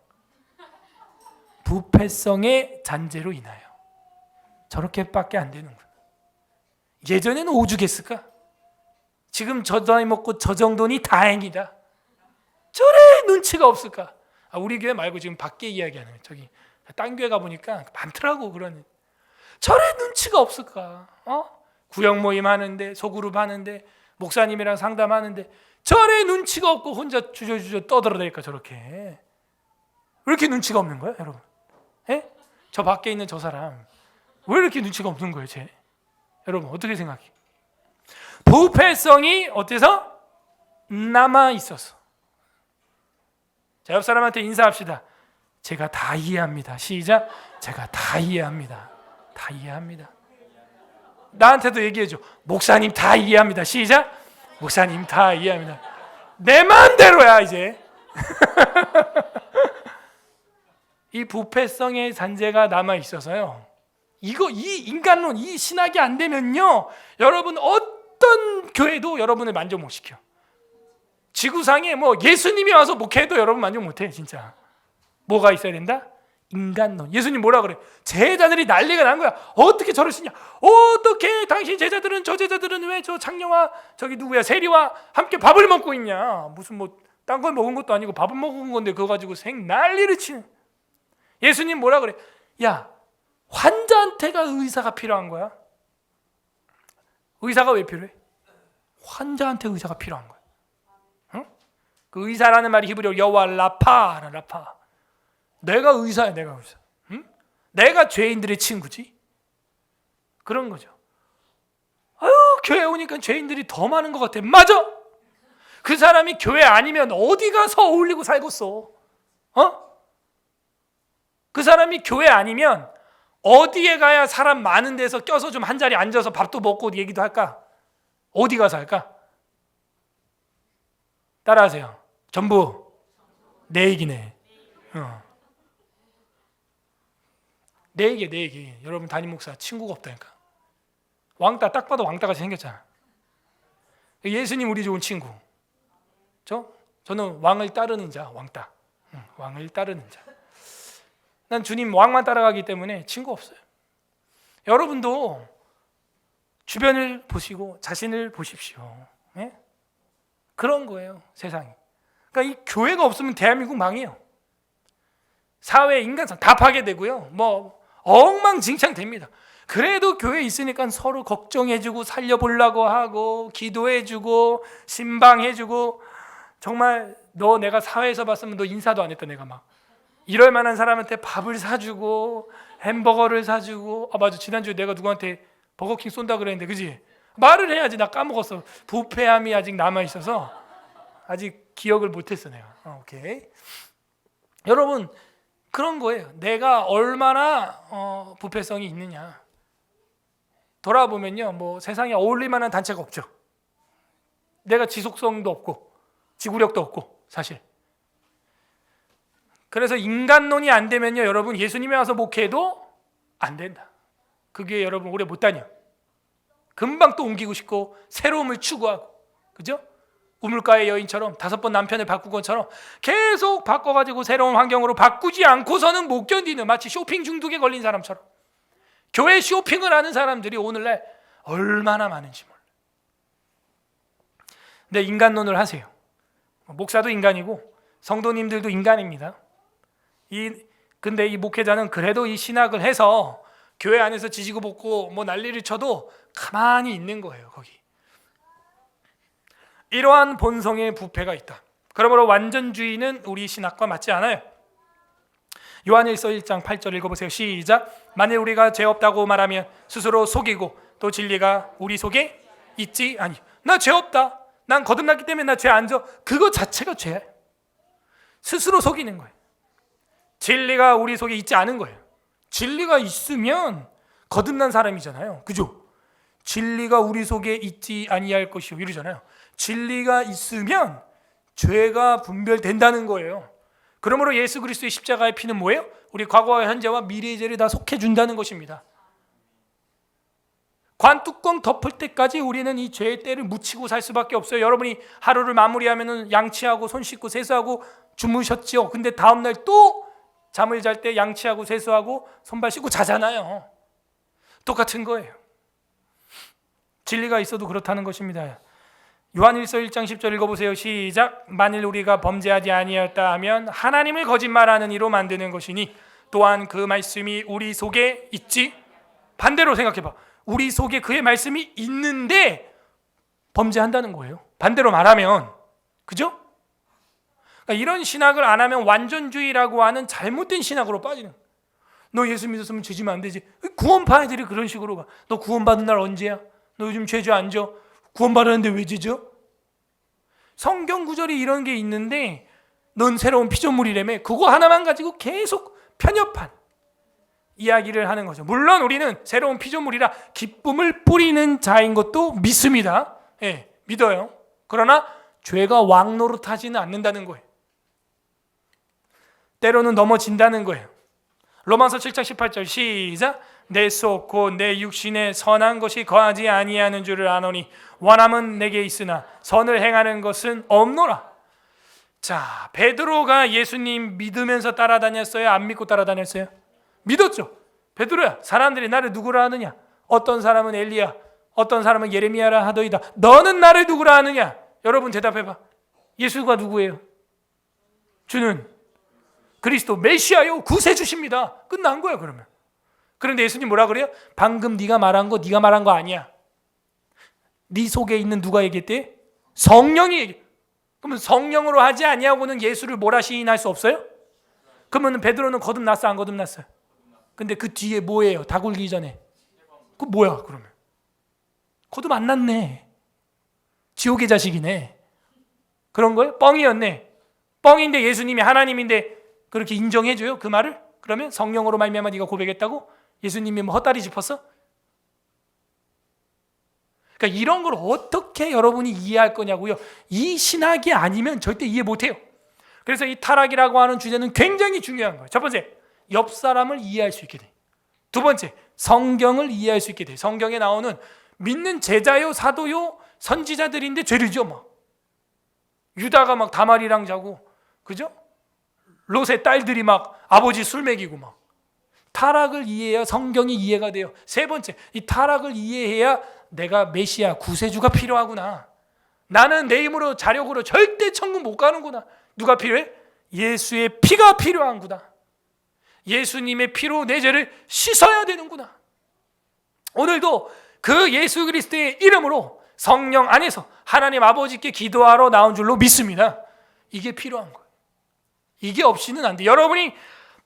부패성의 잔재로 인하여 저렇게밖에 안 되는 거야. 예전에는 오죽했을까? 지금 저 나이 먹고 저 정도니 다행이다. 저래 눈치가 없을까? 우리 교회 말고 지금 밖에 이야기하는 거야. 저기 딴 교회 가보니까 많더라고 그런. 저래 눈치가 없을까? 구역 모임 하는데 소그룹 하는데 목사님이랑 상담하는데 저래 눈치가 없고 혼자 주저주저 떠들어댈까 저렇게. 왜 이렇게 눈치가 없는 거야 여러분? 에? 저 밖에 있는 저 사람 왜 이렇게 눈치가 없는 거예요 쟤? 여러분 어떻게 생각해? 부패성이 어때서? 남아있어서. 자, 옆 사람한테 인사합시다. 제가 다 이해합니다. 시작. 제가 다 이해합니다. 다 이해합니다. 나한테도 얘기해줘. 목사님 다 이해합니다. 시작. 목사님 다 이해합니다. 내 마음대로야 이제. 이 부패성의 잔재가 남아 있어서요. 이 인간론, 이 신학이 안 되면요, 여러분 어떤 교회도 여러분을 만족 못 시켜. 지구상에 예수님이 와서 목회해도 여러분 만족 못 해 진짜. 뭐가 있어야 된다? 인간론. 예수님 뭐라 그래? 제자들이 난리가 난 거야. 어떻게 저럴 수 있냐? 어떻게 당신 제자들은 저 제자들은 왜 저 창녀와 저기 누구야 세리와 함께 밥을 먹고 있냐? 무슨 딴 걸 먹은 것도 아니고 밥을 먹은 건데 그거 가지고 난리를 치는. 예수님 뭐라 그래? 야, 환자한테가 의사가 필요한 거야. 의사가 왜 필요해? 환자한테 의사가 필요한 거야. 응? 그 의사라는 말이 히브리어 여호와 라파라 라파. 내가 의사야, 내가 의사. 응? 내가 죄인들의 친구지. 그런 거죠. 아유, 교회 오니까 죄인들이 더 많은 것 같아. 맞아. 그 사람이 교회 아니면 어디 가서 어울리고 살겠어? 그 사람이 교회 아니면 어디에 가야 사람 많은 데서 껴서 좀 한 자리 앉아서 밥도 먹고 얘기도 할까? 어디 가서 할까? 따라하세요. 전부 내 얘기네. 내 얘기야, 내 얘기. 여러분 담임 목사 친구가 없다니까. 왕따, 딱 봐도 왕따같이 생겼잖아. 예수님 우리 좋은 친구. 저는 왕을 따르는 자, 왕따. 왕을 따르는 자. 난 주님 왕만 따라가기 때문에 친구 없어요. 여러분도 주변을 보시고 자신을 보십시오. 네? 그런 거예요, 세상이. 그러니까 이 교회가 없으면 대한민국 망해요. 사회, 인간성 다 파괴되고요. 뭐 엉망진창 됩니다. 그래도 교회에 있으니까 서로 걱정해주고 살려보려고 하고 기도해주고 신방해주고, 정말 너 내가 사회에서 봤으면 너 인사도 안 했다. 내가 막 이럴 만한 사람한테 밥을 사주고 햄버거를 사주고, 맞아, 지난주에 내가 누구한테 버거킹 쏜다 그랬는데, 그지? 말을 해야지. 나 까먹었어. 부패함이 아직 남아있어서 아직 기억을 못했어 내가. 오케이. 여러분, 그런 거예요. 내가 얼마나 부패성이 있느냐. 돌아보면요, 뭐 세상에 어울릴 만한 단체가 없죠. 내가 지속성도 없고 지구력도 없고 사실. 그래서 인간론이 안 되면요, 여러분 예수님이 와서 목회해도 안 된다. 그게 여러분 오래 못 다녀. 금방 또 옮기고 싶고 새로움을 추구하고, 그죠? 우물가의 여인처럼 5번 남편을 바꾼 것처럼 계속 바꿔가지고 새로운 환경으로 바꾸지 않고서는 못 견디는, 마치 쇼핑 중독에 걸린 사람처럼. 교회 쇼핑을 하는 사람들이 오늘날 얼마나 많은지 몰라. 근데 인간론을 하세요. 목사도 인간이고 성도님들도 인간입니다. 근데 이 목회자는 그래도 이 신학을 해서 교회 안에서 지지고 볶고 뭐 난리를 쳐도 가만히 있는 거예요, 거기. 이러한 본성의 부패가 있다. 그러므로 완전주의는 우리 신학과 맞지 않아요. 요한일서 1장 8절 읽어보세요. 시작. 만일 우리가 죄 없다고 말하면 스스로 속이고 또 진리가 우리 속에 있지 아니. 나 죄 없다. 난 거듭났기 때문에 나 죄 안 져. 그거 자체가 죄야. 스스로 속이는 거예요. 진리가 우리 속에 있지 않은 거예요. 진리가 있으면 거듭난 사람이잖아요. 그죠? 진리가 우리 속에 있지 아니할 것이요 이러잖아요. 진리가 있으면 죄가 분별된다는 거예요. 그러므로 예수 그리스도의 십자가의 피는 뭐예요? 우리 과거와 현재와 미래의 죄를 다 속해준다는 것입니다. 관뚜껑 덮을 때까지 우리는 이 죄의 때를 묻히고 살 수밖에 없어요. 여러분이 하루를 마무리하면 양치하고 손 씻고 세수하고 주무셨죠. 근데 다음날 또 잠을 잘 때 양치하고 세수하고 손발 씻고 자잖아요. 똑같은 거예요. 진리가 있어도 그렇다는 것입니다. 요한일서 1장 10절 읽어보세요. 시작. 만일 우리가 범죄하지 아니하였다 하면 하나님을 거짓말하는 이로 만드는 것이니 또한 그 말씀이 우리 속에 있지. 반대로 생각해봐. 우리 속에 그의 말씀이 있는데 범죄한다는 거예요. 반대로 말하면. 그죠? 그러니까 이런 신학을 안 하면 완전주의라고 하는 잘못된 신학으로 빠지는. 너 예수 믿었으면 죄지면 안 되지. 구원파 애들이 그런 식으로 가. 너 구원받은 날 언제야? 너 요즘 죄지 안 져? 구원받았는데 왜 지져? 성경 구절이 이런 게 있는데 넌 새로운 피조물이라며 그거 하나만 가지고 계속 편협한 이야기를 하는 거죠. 물론 우리는 새로운 피조물이라 기쁨을 뿌리는 자인 것도 믿습니다. 예, 믿어요. 그러나 죄가 왕노릇하지는 않는다는 거예요. 때로는 넘어진다는 거예요. 로마서 7장 18절 시작. 내 속 곧 내 육신에 선한 것이 거하지 아니하는 줄을 아노니 원함은 내게 있으나 선을 행하는 것은 없노라. 자, 베드로가 예수님 믿으면서 따라다녔어요? 안 믿고 따라다녔어요? 믿었죠. 베드로야, 사람들이 나를 누구라 하느냐? 어떤 사람은 엘리야, 어떤 사람은 예레미야라 하더이다. 너는 나를 누구라 하느냐? 여러분 대답해봐. 예수가 누구예요? 주는 그리스도 메시아요, 구세주십니다. 끝난 거야. 그러면. 그런데 예수님 뭐라 그래요? 방금 네가 말한 거 네가 말한 거 아니야. 네 속에 있는 누가 얘기했대? 성령이 얘기. 그러면 성령으로 하지 아니하고는 예수를 뭐라 시인할 수 없어요? 그러면 베드로는 거듭났어 안 거듭났어요? 근데 그 뒤에 뭐예요? 다 굴기 전에 그 뭐야 그러면? 거듭 안 났네. 지옥의 자식이네. 그런 거예요? 뻥이었네. 뻥인데 예수님이 하나님인데 그렇게 인정해줘요? 그 말을? 그러면 성령으로 말미암아 네가 고백했다고? 예수님이 뭐 헛다리 짚었어? 그러니까 이런 걸 어떻게 여러분이 이해할 거냐고요. 이 신학이 아니면 절대 이해 못해요. 그래서 이 타락이라고 하는 주제는 굉장히 중요한 거예요. 첫 번째, 옆 사람을 이해할 수 있게 돼. 두 번째, 성경을 이해할 수 있게 돼. 성경에 나오는 믿는 제자요 사도요 선지자들인데 죄를 지어 막 유다가 막 다말이랑 자고, 그죠? 롯의 딸들이 막 아버지 술 먹이고 막. 타락을 이해해야 성경이 이해가 돼요. 세 번째, 이 타락을 이해해야 내가 메시아 구세주가 필요하구나. 나는 내 힘으로 자력으로 절대 천국 못 가는구나. 누가 필요해? 예수의 피가 필요한구나. 예수님의 피로 내 죄를 씻어야 되는구나. 오늘도 그 예수 그리스도의 이름으로 성령 안에서 하나님 아버지께 기도하러 나온 줄로 믿습니다. 이게 필요한 거예요. 이게 없이는 안 돼. 여러분이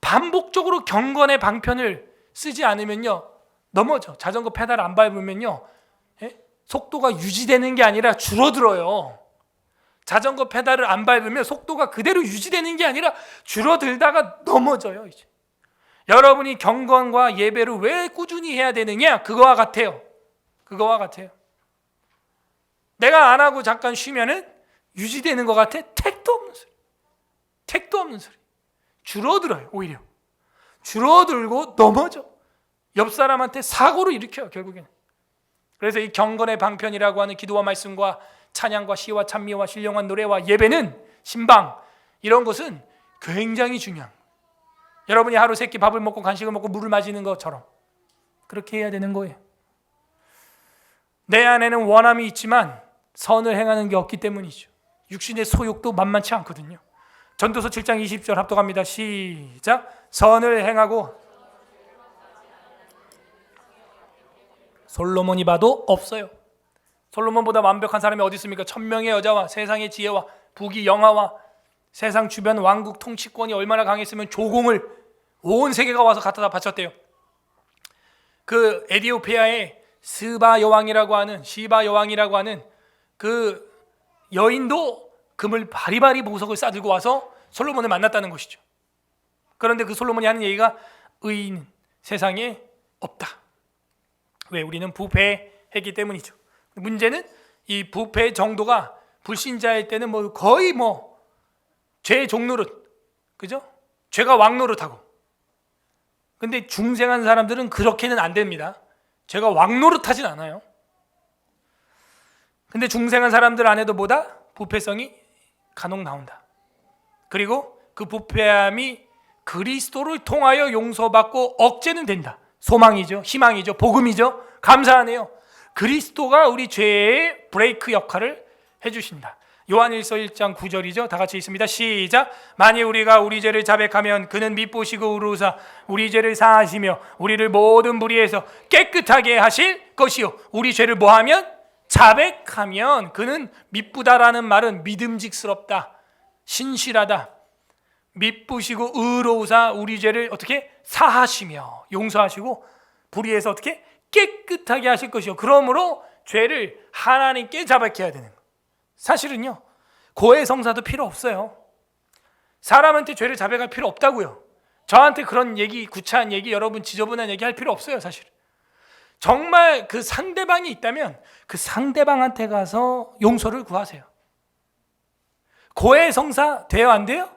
반복적으로 경건의 방편을 쓰지 않으면요 넘어져. 자전거 페달 안 밟으면요 속도가 유지되는 게 아니라 줄어들어요. 자전거 페달을 안 밟으면 속도가 그대로 유지되는 게 아니라 줄어들다가 넘어져요. 이제 여러분이 경건과 예배를 왜 꾸준히 해야 되느냐? 그거와 같아요. 그거와 같아요. 내가 안 하고 잠깐 쉬면은 유지되는 것 같아? 택도 없는 소리. 택도 없는 소리. 줄어들어요. 오히려 줄어들고 넘어져. 옆 사람한테 사고를 일으켜요. 결국에는. 그래서 이 경건의 방편이라고 하는 기도와 말씀과 찬양과 시와 찬미와 신령한 노래와 예배는 신방, 이런 것은 굉장히 중요한 거예요. 여러분이 하루 세끼 밥을 먹고 간식을 먹고 물을 마시는 것처럼 그렇게 해야 되는 거예요. 내 안에는 원함이 있지만 선을 행하는 게 없기 때문이죠. 육신의 소욕도 만만치 않거든요. 전도서 7장 20절 합독합니다. 시작. 선을 행하고 솔로몬이 봐도 없어요. 솔로몬보다 완벽한 사람이 어디 있습니까? 천명의 여자와 세상의 지혜와 부귀 영화와 세상 주변 왕국 통치권이 얼마나 강했으면 조공을 온 세계가 와서 갖다 다 바쳤대요. 그 에디오피아의 시바 여왕이라고 하는 그 여인도 금을 바리바리 보석을 싸들고 와서 솔로몬을 만났다는 것이죠. 그런데 그 솔로몬이 하는 얘기가 의인은 세상에 없다. 왜? 우리는 부패했기 때문이죠. 문제는 이 부패 정도가 불신자일 때는 뭐 거의 죄 종노릇, 그죠? 죄가 왕노릇하고. 근데 중생한 사람들은 그렇게는 안 됩니다. 죄가 왕노릇하진 않아요. 근데 중생한 사람들 안에도 뭐다? 부패성이 간혹 나온다. 그리고 그 부패함이 그리스도를 통하여 용서받고 억제는 된다. 소망이죠, 희망이죠, 복음이죠. 감사하네요. 그리스도가 우리 죄의 브레이크 역할을 해주신다. 요한일서 1장 9절이죠. 다 같이 있습니다. 시작. 만일 우리가 우리 죄를 자백하면 그는 미쁘시고 의로우사 우리 죄를 사하시며 우리를 모든 불의에서 깨끗하게 하실 것이요. 우리 죄를 뭐하면? 자백하면. 그는 미쁘다라는 말은 믿음직스럽다, 신실하다, 미쁘시고 의로우사 우리 죄를 어떻게? 사하시며 용서하시고 불의에서 어떻게? 깨끗하게 하실 것이요. 그러므로 죄를 하나님께 자백해야 되는 거예요. 사실은요 고해성사도 필요 없어요. 사람한테 죄를 자백할 필요 없다고요. 저한테 그런 얘기, 구차한 얘기, 여러분 지저분한 얘기 할 필요 없어요. 사실 정말 그 상대방이 있다면 그 상대방한테 가서 용서를 구하세요. 고해성사 돼요 안 돼요?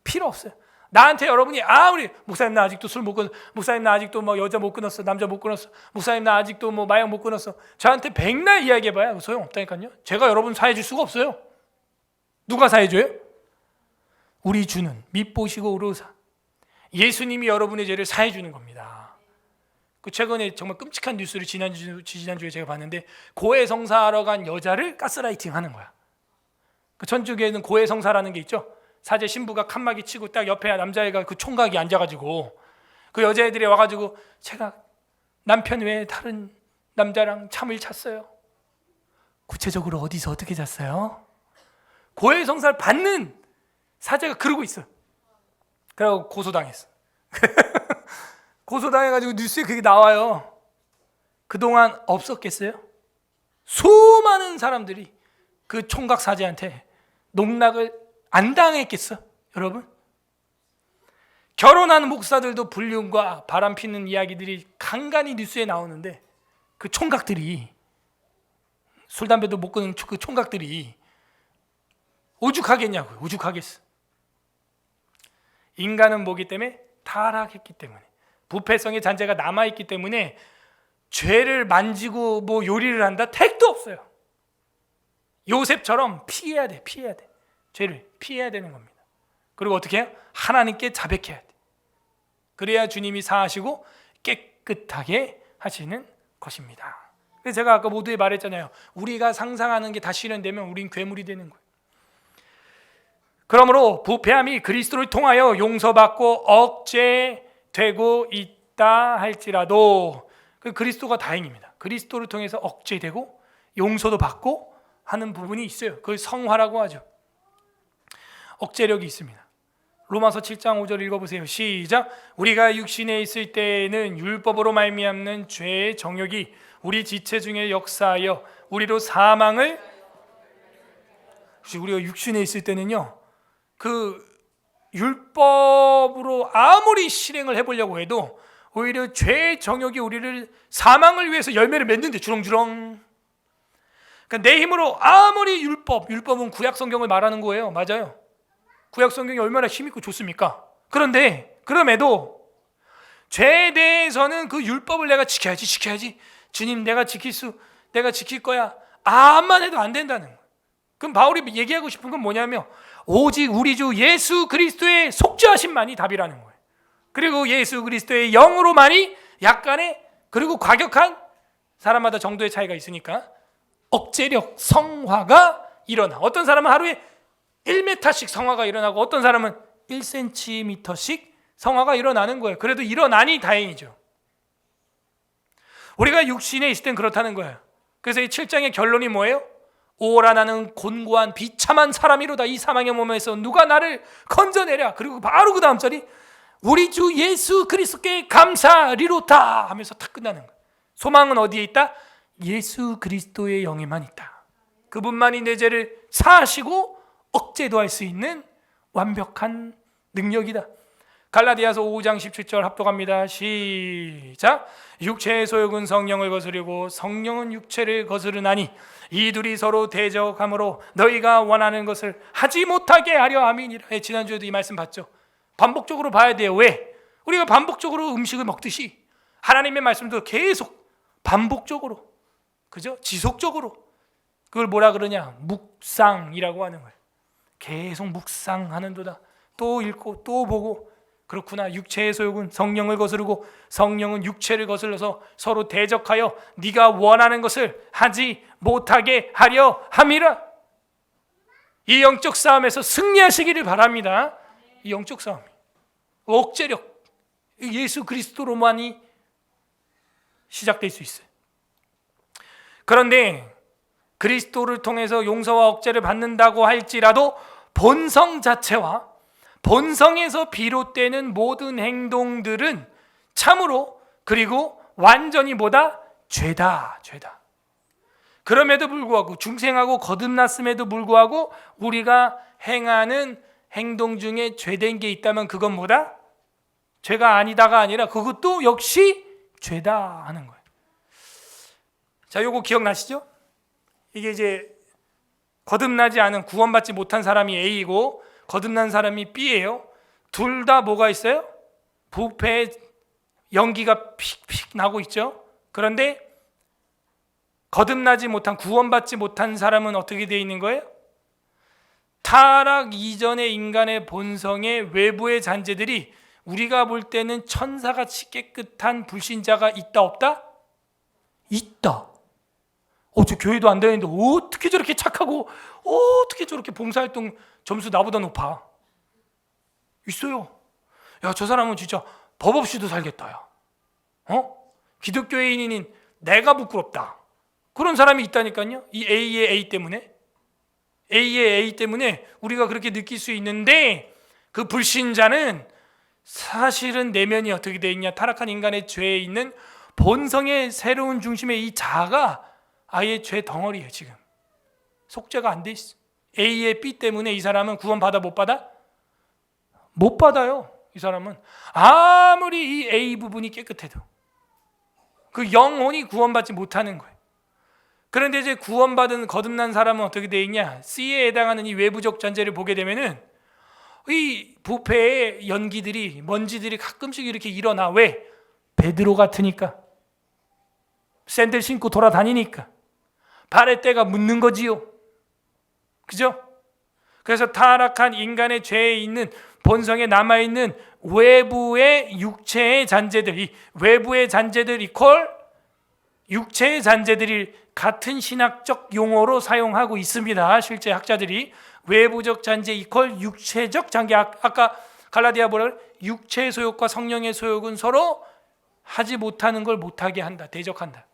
필요 없어요. 나한테 여러분이 우리 목사님 나 아직도 술 못 끊었어, 목사님 나 아직도 여자 못 끊었어, 남자 못 끊었어, 목사님 나 아직도 마약 못 끊었어. 저한테 백날 이야기해봐야 소용없다니까요. 제가 여러분 사해줄 수가 없어요. 누가 사해줘요? 우리 주는 미쁘시고 의로우사 예수님이 여러분의 죄를 사해주는 겁니다. 그 최근에 정말 끔찍한 뉴스를 지난주에 제가 봤는데 고해성사하러 간 여자를 가스라이팅 하는 거야. 그 천주교에는 고해성사라는 게 있죠. 사제 신부가 칸막이 치고 딱 옆에 남자애가 그 총각이 앉아가지고 그 여자애들이 와가지고 제가 남편 외에 다른 남자랑 잠을 잤어요. 구체적으로 어디서 어떻게 잤어요? 고해성사를 받는 사제가 그러고 있어요. 그래서 고소당했어. 고소당해가지고 뉴스에 그게 나와요. 그동안 없었겠어요? 수많은 사람들이 그 총각 사제한테 농락을 안 당했겠어? 여러분? 결혼한 목사들도 불륜과 바람 피는 이야기들이 간간히 뉴스에 나오는데 그 총각들이, 술 담배도 못 끊는 그 총각들이 오죽하겠냐고요. 오죽하겠어. 인간은 뭐기 때문에? 타락했기 때문에, 부패성의 잔재가 남아있기 때문에 죄를 만지고 뭐 요리를 한다? 택도 없어요. 요셉처럼 피해야 돼. 죄를 피해야 되는 겁니다. 그리고 어떻게 해요? 하나님께 자백해야 돼. 그래야 주님이 사하시고 깨끗하게 하시는 것입니다. 그래서 제가 아까 모두에 말했잖아요. 우리가 상상하는 게 다 실현되면 우린 괴물이 되는 거예요. 그러므로 부패함이 그리스도를 통하여 용서받고 억제되고 있다 할지라도 그리스도가 다행입니다. 그리스도를 통해서 억제되고 용서도 받고 하는 부분이 있어요. 그걸 성화라고 하죠. 억제력이 있습니다. 로마서 7장 5절 읽어보세요. 시작. 우리가 육신에 있을 때에는 율법으로 말미암는 죄의 정욕이 우리 지체 중에 역사하여 우리로 사망을, 우리가 육신에 있을 때는요, 그 율법으로 아무리 실행을 해보려고 해도 오히려 죄의 정욕이 우리를 사망을 위해서 열매를 맺는데 주렁주렁. 그러니까 내 힘으로 아무리 율법은 구약 성경을 말하는 거예요. 맞아요. 구약 성경이 얼마나 힘있고 좋습니까? 그런데 그럼에도 죄에 대해서는 그 율법을 내가 지켜야지. 주님, 내가 지킬 거야. 암만 해도 안 된다는 거예요. 그럼 바울이 얘기하고 싶은 건 뭐냐면 오직 우리 주 예수 그리스도의 속죄하심만이 답이라는 거예요. 그리고 예수 그리스도의 영으로만이 약간의, 그리고 과격한, 사람마다 정도의 차이가 있으니까 억제력, 성화가 일어나. 어떤 사람은 하루에 1m씩 성화가 일어나고 어떤 사람은 1cm씩 성화가 일어나는 거예요. 그래도 일어나니 다행이죠. 우리가 육신에 있을 땐 그렇다는 거예요. 그래서 이 7장의 결론이 뭐예요? 오라 나는 곤고한 비참한 사람이로다. 이 사망의 몸에서 누가 나를 건져내랴. 그리고 바로 그 다음 절이 우리 주 예수 그리스도께 감사리로다 하면서 탁 끝나는 거예요. 소망은 어디에 있다? 예수 그리스도의 영에만 있다. 그분만이 내 죄를 사하시고 억제도 할 수 있는 완벽한 능력이다. 갈라디아서 5장 17절 합독합니다. 시작. 육체의 소욕은 성령을 거스르고 성령은 육체를 거스르나니 이 둘이 서로 대적하므로 너희가 원하는 것을 하지 못하게 하려 함이니라. 지난주에도 이 말씀 봤죠. 반복적으로 봐야 돼요. 왜? 우리가 반복적으로 음식을 먹듯이 하나님의 말씀도 계속 반복적으로, 그죠? 지속적으로, 그걸 뭐라 그러냐? 묵상이라고 하는 거예요. 계속 묵상하는도다. 또 읽고 또 보고, 그렇구나. 육체의 소욕은 성령을 거스르고 성령은 육체를 거슬러서 서로 대적하여 네가 원하는 것을 하지 못하게 하려 함이라. 이 영적 싸움에서 승리하시기를 바랍니다. 이 영적 싸움, 억제력, 예수 그리스도로만이 시작될 수 있어요. 그런데 그리스도를 통해서 용서와 억제를 받는다고 할지라도 본성 자체와 본성에서 비롯되는 모든 행동들은 참으로, 그리고 완전히 뭐다? 죄다. 그럼에도 불구하고, 중생하고 거듭났음에도 불구하고 우리가 행하는 행동 중에 죄된 게 있다면 그건 뭐다? 죄가 아니다가 아니라 그것도 역시 죄다 하는 거예요. 자, 요거 기억나시죠? 이게 이제 거듭나지 않은, 구원받지 못한 사람이 A이고 거듭난 사람이 B예요. 둘 다 뭐가 있어요? 부패의 연기가 픽픽 나고 있죠. 그런데 거듭나지 못한, 구원받지 못한 사람은 어떻게 되어 있는 거예요? 타락 이전의 인간의 본성의 외부의 잔재들이 우리가 볼 때는 천사같이 깨끗한 불신자가 있다 없다? 있다. 저 교회도 안 다니는데 어떻게 저렇게 착하고 어떻게 저렇게 봉사활동 점수 나보다 높아? 있어요. 야, 저 사람은 진짜 법 없이도 살겠다. 야. 기독교인인 내가 부끄럽다. 그런 사람이 있다니까요. 이 A의 A 때문에. A의 A 때문에 우리가 그렇게 느낄 수 있는데, 그 불신자는 사실은 내면이 어떻게 되어 있냐? 타락한 인간의 죄에 있는 본성의 새로운 중심의 이 자아가 아예 죄 덩어리예요. 지금 속죄가 안 돼 있어. A의 B 때문에 이 사람은 구원 받아 못 받아? 못 받아요. 이 사람은 아무리 이 A 부분이 깨끗해도 그 영혼이 구원받지 못하는 거예요. 그런데 이제 구원받은 거듭난 사람은 어떻게 되어 있냐? C에 해당하는 이 외부적 잔재를 보게 되면은 이 부패의 연기들이, 먼지들이 가끔씩 이렇게 일어나. 왜? 베드로 같으니까, 샌들 신고 돌아다니니까 발에 때가 묻는 거지요. 그죠? 그래서 타락한 인간의 죄에 있는 본성에 남아있는 외부의 육체의 잔재들, 이 외부의 잔재들 이퀄 육체의 잔재들이 같은 신학적 용어로 사용하고 있습니다. 실제 학자들이 외부적 잔재 이퀄 육체적 잔재. 아까 갈라디아 뭐라 그래? 육체의 소욕과 성령의 소욕은 서로 하지 못하는 걸 못하게 한다. 대적한다.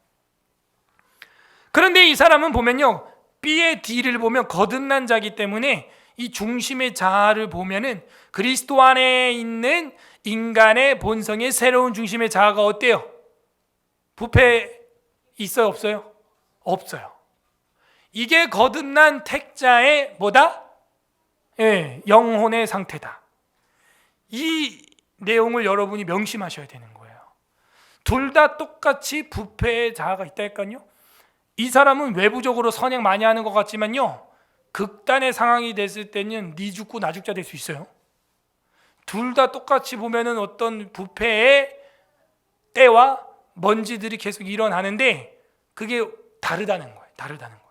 그런데 이 사람은 보면요, B의 D를 보면 거듭난 자기 때문에 이 중심의 자아를 보면은 그리스도 안에 있는 인간의 본성의 새로운 중심의 자아가 어때요? 부패 있어요, 없어요? 없어요. 이게 거듭난 택자의 뭐다? 영혼의 상태다. 이 내용을 여러분이 명심하셔야 되는 거예요. 둘 다 똑같이 부패의 자아가 있다니까요. 이 사람은 외부적으로 선행 많이 하는 것 같지만요, 극단의 상황이 됐을 때는 네 죽고 나 죽자 될 수 있어요. 둘 다 똑같이 보면은 어떤 부패의 때와 먼지들이 계속 일어나는데 그게 다르다는 거예요. 다르다는 거예요.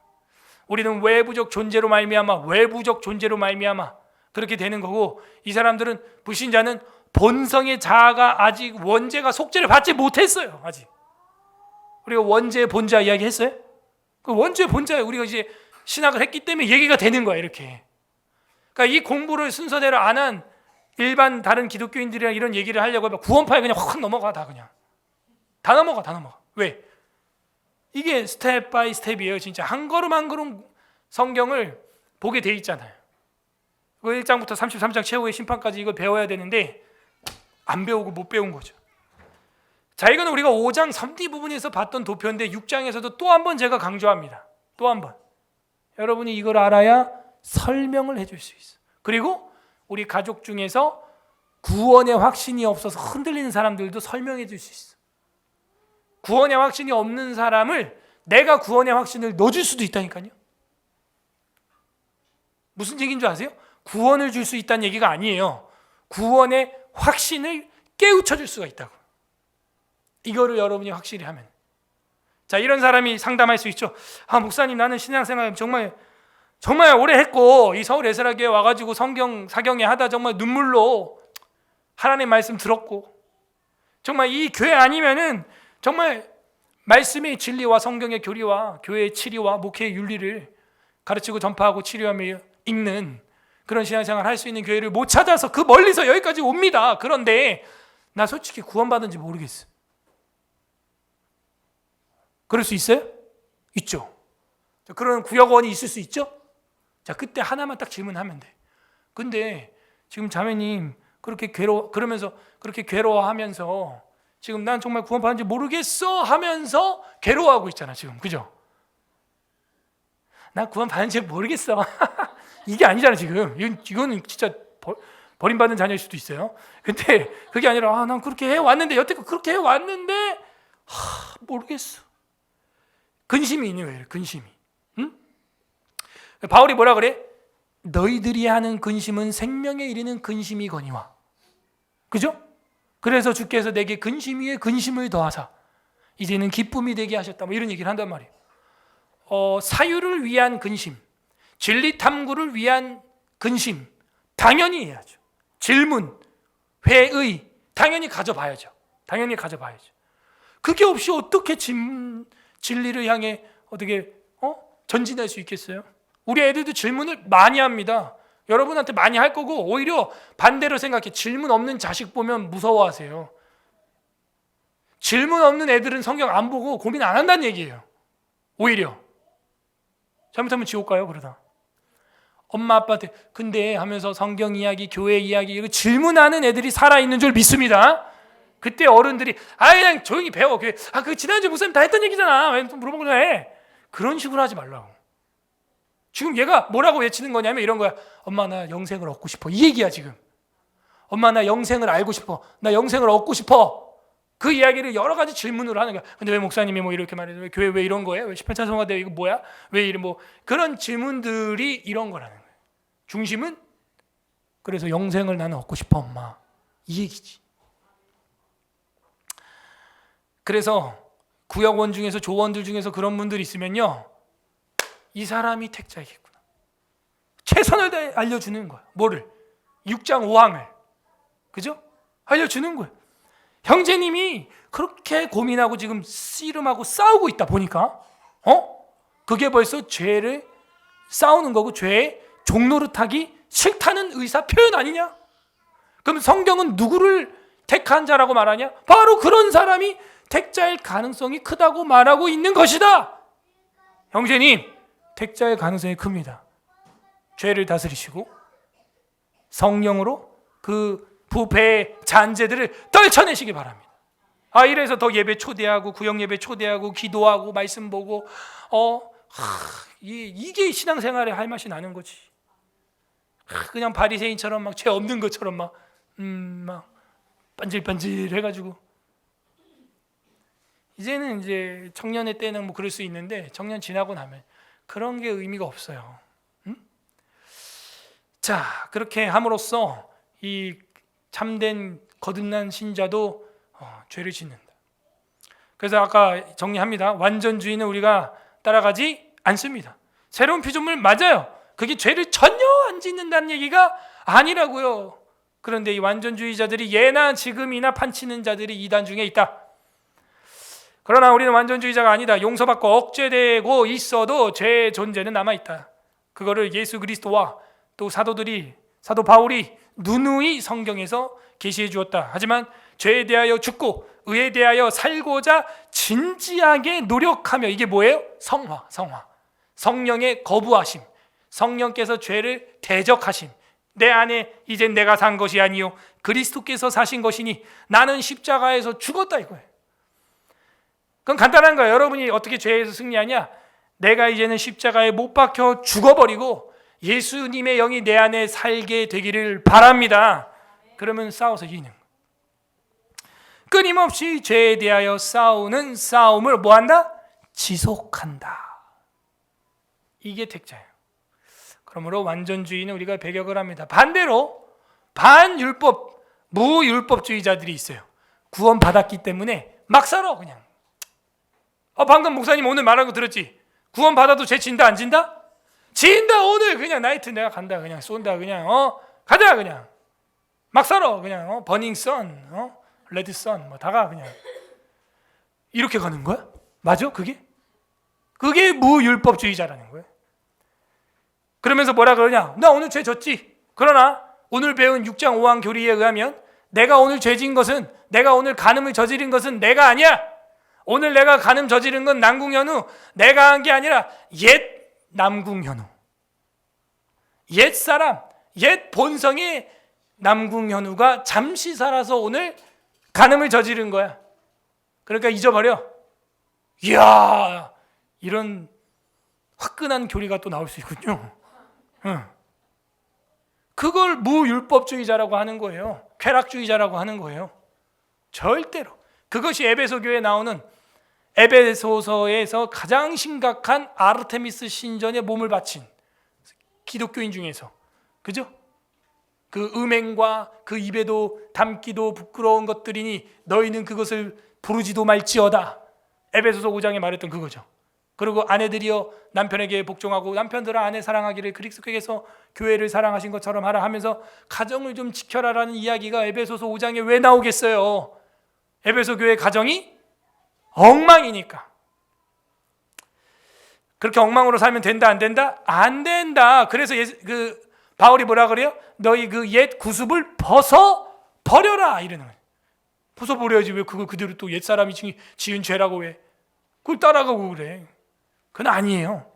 우리는 외부적 존재로 말미암아, 외부적 존재로 말미암아 그렇게 되는 거고, 이 사람들은, 불신자는 본성의 자아가 아직 원죄가 속죄를 받지 못했어요. 아직. 우리가 원죄의 본자 이야기 했어요? 그 원죄의 본자에 우리가 이제 신학을 했기 때문에 얘기가 되는 거야, 이렇게. 그러니까 이 공부를 순서대로 안 한 일반 다른 기독교인들이랑 이런 얘기를 하려고 하면 구원파에 그냥 확 넘어가. 다 그냥 다 넘어가. 왜? 이게 스텝 바이 스텝이에요. 진짜 한 걸음 한 걸음 성경을 보게 돼 있잖아요. 그 1장부터 33장 최후의 심판까지 이걸 배워야 되는데 안 배우고 못 배운 거죠. 자, 이건 우리가 5장 3D 부분에서 봤던 도표인데 6장에서도 또 한 번 제가 강조합니다. 또 한 번. 여러분이 이걸 알아야 설명을 해줄 수 있어. 그리고 우리 가족 중에서 구원의 확신이 없어서 흔들리는 사람들도 설명해 줄 수 있어. 구원의 확신이 없는 사람을 내가 구원의 확신을 넣어줄 수도 있다니까요. 무슨 얘기인 줄 아세요? 구원을 줄 수 있다는 얘기가 아니에요. 구원의 확신을 깨우쳐 줄 수가 있다고. 이거를 여러분이 확실히 하면. 자, 이런 사람이 상담할 수 있죠. 아, 목사님, 나는 신앙생활 정말 오래 했고 이 서울 에스라교회 와가지고 성경 사경에 하다 정말 눈물로 하나님 말씀 들었고, 정말 이 교회 아니면은 정말 말씀의 진리와 성경의 교리와 교회의 치리와 목회의 윤리를 가르치고 전파하고 치료하며 읽는 그런 신앙생활 할 수 있는 교회를 못 찾아서 그 멀리서 여기까지 옵니다. 그런데 나 솔직히 구원받은지 모르겠어. 그럴 수 있어요? 있죠. 그런 구역원이 있을 수 있죠? 자, 그때 하나만 딱 질문하면 돼. 근데 지금 자매님 그렇게 그러면서 그렇게 괴로워하면서 지금 난 정말 구원받은지 모르겠어 하면서 괴로워하고 있잖아, 지금. 그죠? 나 구원받은지 모르겠어. 이게 아니잖아, 지금. 이거는 진짜 버림받은 자녀일 수도 있어요. 근데 그게 아니라 난 그렇게 해왔는데, 여태껏 그렇게 해왔는데 모르겠어. 근심이 있는 거예요. 근심이. 응? 바울이 뭐라 그래? 너희들이 하는 근심은 생명에 이르는 근심이거니와. 그죠? 그래서 주께서 내게 근심 위에 근심을 더하사 이제는 기쁨이 되게 하셨다. 뭐 이런 얘기를 한단 말이에요. 사유를 위한 근심, 진리 탐구를 위한 근심 당연히 해야죠. 질문, 회의 당연히 가져봐야죠. 그게 없이 어떻게 진리를 향해 어떻게 전진할 수 있겠어요? 우리 애들도 질문을 많이 합니다. 여러분한테 많이 할 거고, 오히려 반대로 생각해. 질문 없는 자식 보면 무서워하세요. 질문 없는 애들은 성경 안 보고 고민 안 한다는 얘기예요. 오히려 잘못하면 지옥 가요, 그러다. 엄마 아빠한테 근데 하면서 성경 이야기, 교회 이야기 이거 질문하는 애들이 살아있는 줄 믿습니다. 그때 어른들이 그냥 조용히 배워. 그 지난주에 목사님 다 했던 얘기잖아. 왜 또 물어보고 해? 그런 식으로 하지 말라고. 지금 얘가 뭐라고 외치는 거냐면 이런 거야. 엄마 나 영생을 얻고 싶어. 이 얘기야 지금. 엄마 나 영생을 알고 싶어. 나 영생을 얻고 싶어. 그 이야기를 여러 가지 질문으로 하는 거야. 근데 왜 목사님이 뭐 이렇게 말해요? 왜 교회 왜 이런 거예요? 왜 18찬송가 대회 이거 뭐야? 왜 이런 뭐 그런 질문들이 이런 거라는 거예요. 중심은 그래서 영생을 나는 얻고 싶어 엄마. 이 얘기지. 그래서 구역원 중에서 조원들 중에서 그런 분들이 있으면요. 이 사람이 택자이겠구나. 최선을 다해 알려주는 거야. 뭐를? 6장 5항을. 그죠? 알려주는 거예요. 형제님이 그렇게 고민하고 지금 씨름하고 싸우고 있다 보니까 그게 벌써 죄를 싸우는 거고 죄의 종노릇하기 싫다는 의사 표현 아니냐? 그럼 성경은 누구를 택한 자라고 말하냐? 바로 그런 사람이 택자일 가능성이 크다고 말하고 있는 것이다. 형제님, 택자의 가능성이 큽니다. 죄를 다스리시고 성령으로 그 부패의 잔재들을 떨쳐내시기 바랍니다. 이래서 더 예배 초대하고 구역 예배 초대하고 기도하고 말씀 보고 이게 신앙생활에 할 맛이 나는 거지. 그냥 바리새인처럼 막 죄 없는 것처럼 막 반질반질 해가지고 이제는 이제 청년의 때는 뭐 그럴 수 있는데 청년 지나고 나면 그런 게 의미가 없어요. 자, 그렇게 함으로써 이 참된 거듭난 신자도 죄를 짓는다. 그래서 아까 정리합니다. 완전주의는 우리가 따라가지 않습니다. 새로운 피조물 맞아요. 그게 죄를 전혀 안 짓는다는 얘기가 아니라고요. 그런데 이 완전주의자들이 예나 지금이나 판치는 자들이 이단 중에 있다. 그러나 우리는 완전주의자가 아니다. 용서받고 억제되고 있어도 죄의 존재는 남아있다. 그거를 예수 그리스도와 또 사도 바울이 누누이 성경에서 계시해 주었다. 하지만 죄에 대하여 죽고 의에 대하여 살고자 진지하게 노력하며 이게 뭐예요? 성화. 성령의 거부하심. 성령께서 죄를 대적하심. 내 안에 이제 내가 산 것이 아니요 그리스도께서 사신 것이니 나는 십자가에서 죽었다 이거예요. 그건 간단한 거예요. 여러분이 어떻게 죄에서 승리하냐? 내가 이제는 십자가에 못 박혀 죽어버리고 예수님의 영이 내 안에 살게 되기를 바랍니다. 그러면 싸워서 이기는 거예요. 끊임없이 죄에 대하여 싸우는 싸움을 뭐한다? 지속한다. 이게 택자예요. 그러므로 완전주의는 우리가 배격을 합니다. 반대로 반율법, 무율법주의자들이 있어요. 구원 받았기 때문에 막 살아 그냥. 방금 목사님 오늘 말한 거 들었지? 구원 받아도 죄 진다 안 진다? 진다. 오늘 그냥 나이트 내가 간다 그냥 쏜다 그냥 가자 그냥 막 살아 그냥 버닝 선 레드 선 뭐 다가 그냥 이렇게 가는 거야? 맞아? 그게 무율법주의자라는 거예요. 그러면서 뭐라 그러냐? 나 오늘 죄 졌지. 그러나 오늘 배운 6장 5항 교리에 의하면 내가 오늘 죄진 것은 내가 오늘 간음을 저지른 것은 내가 아니야. 오늘 내가 간음 저지른 건 남궁현우 내가 한 게 아니라 옛 남궁현우 옛 사람 옛 본성의 남궁현우가 잠시 살아서 오늘 간음을 저지른 거야. 그러니까 잊어버려. 이야 이런 화끈한 교리가 또 나올 수 있군요. 그걸 무율법주의자라고 하는 거예요. 쾌락주의자라고 하는 거예요. 절대로. 그것이 에베소 교회에 나오는 에베소서에서 가장 심각한 아르테미스 신전에 몸을 바친 기독교인 중에서 그죠? 그 음행과 그 입에도 담기도 부끄러운 것들이니 너희는 그것을 부르지도 말지어다. 에베소서 5장에 말했던 그거죠. 그리고 아내들이여 남편에게 복종하고 남편들아 아내 사랑하기를 그리스도께서 교회를 사랑하신 것처럼 하라 하면서 가정을 좀 지켜라라는 이야기가 에베소서 5장에 왜 나오겠어요? 에베소 교회 가정이 엉망이니까. 그렇게 엉망으로 살면 된다 안 된다? 안 된다. 그래서 바울이 뭐라 그래요? 너희 그 옛 구습을 벗어 버려라 이러는 거예요. 벗어 버려야지 왜 그걸 그대로 또 옛사람이 지은 죄라고 왜 그걸 따라가고 그래. 그건 아니에요.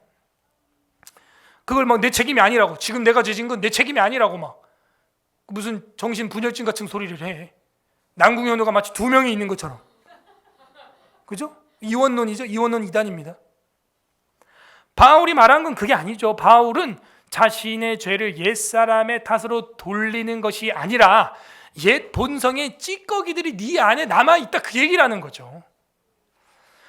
그걸 막 내 책임이 아니라고, 지금 내가 죄진 건 내 책임이 아니라고 막 무슨 정신분열증 같은 소리를 해. 난궁현우가 마치 두 명이 있는 것처럼. 그죠? 이원론이죠. 이원론 이단입니다. 바울이 말한 건 그게 아니죠. 바울은 자신의 죄를 옛사람의 탓으로 돌리는 것이 아니라 옛 본성의 찌꺼기들이 네 안에 남아있다, 그 얘기를 하는 거죠.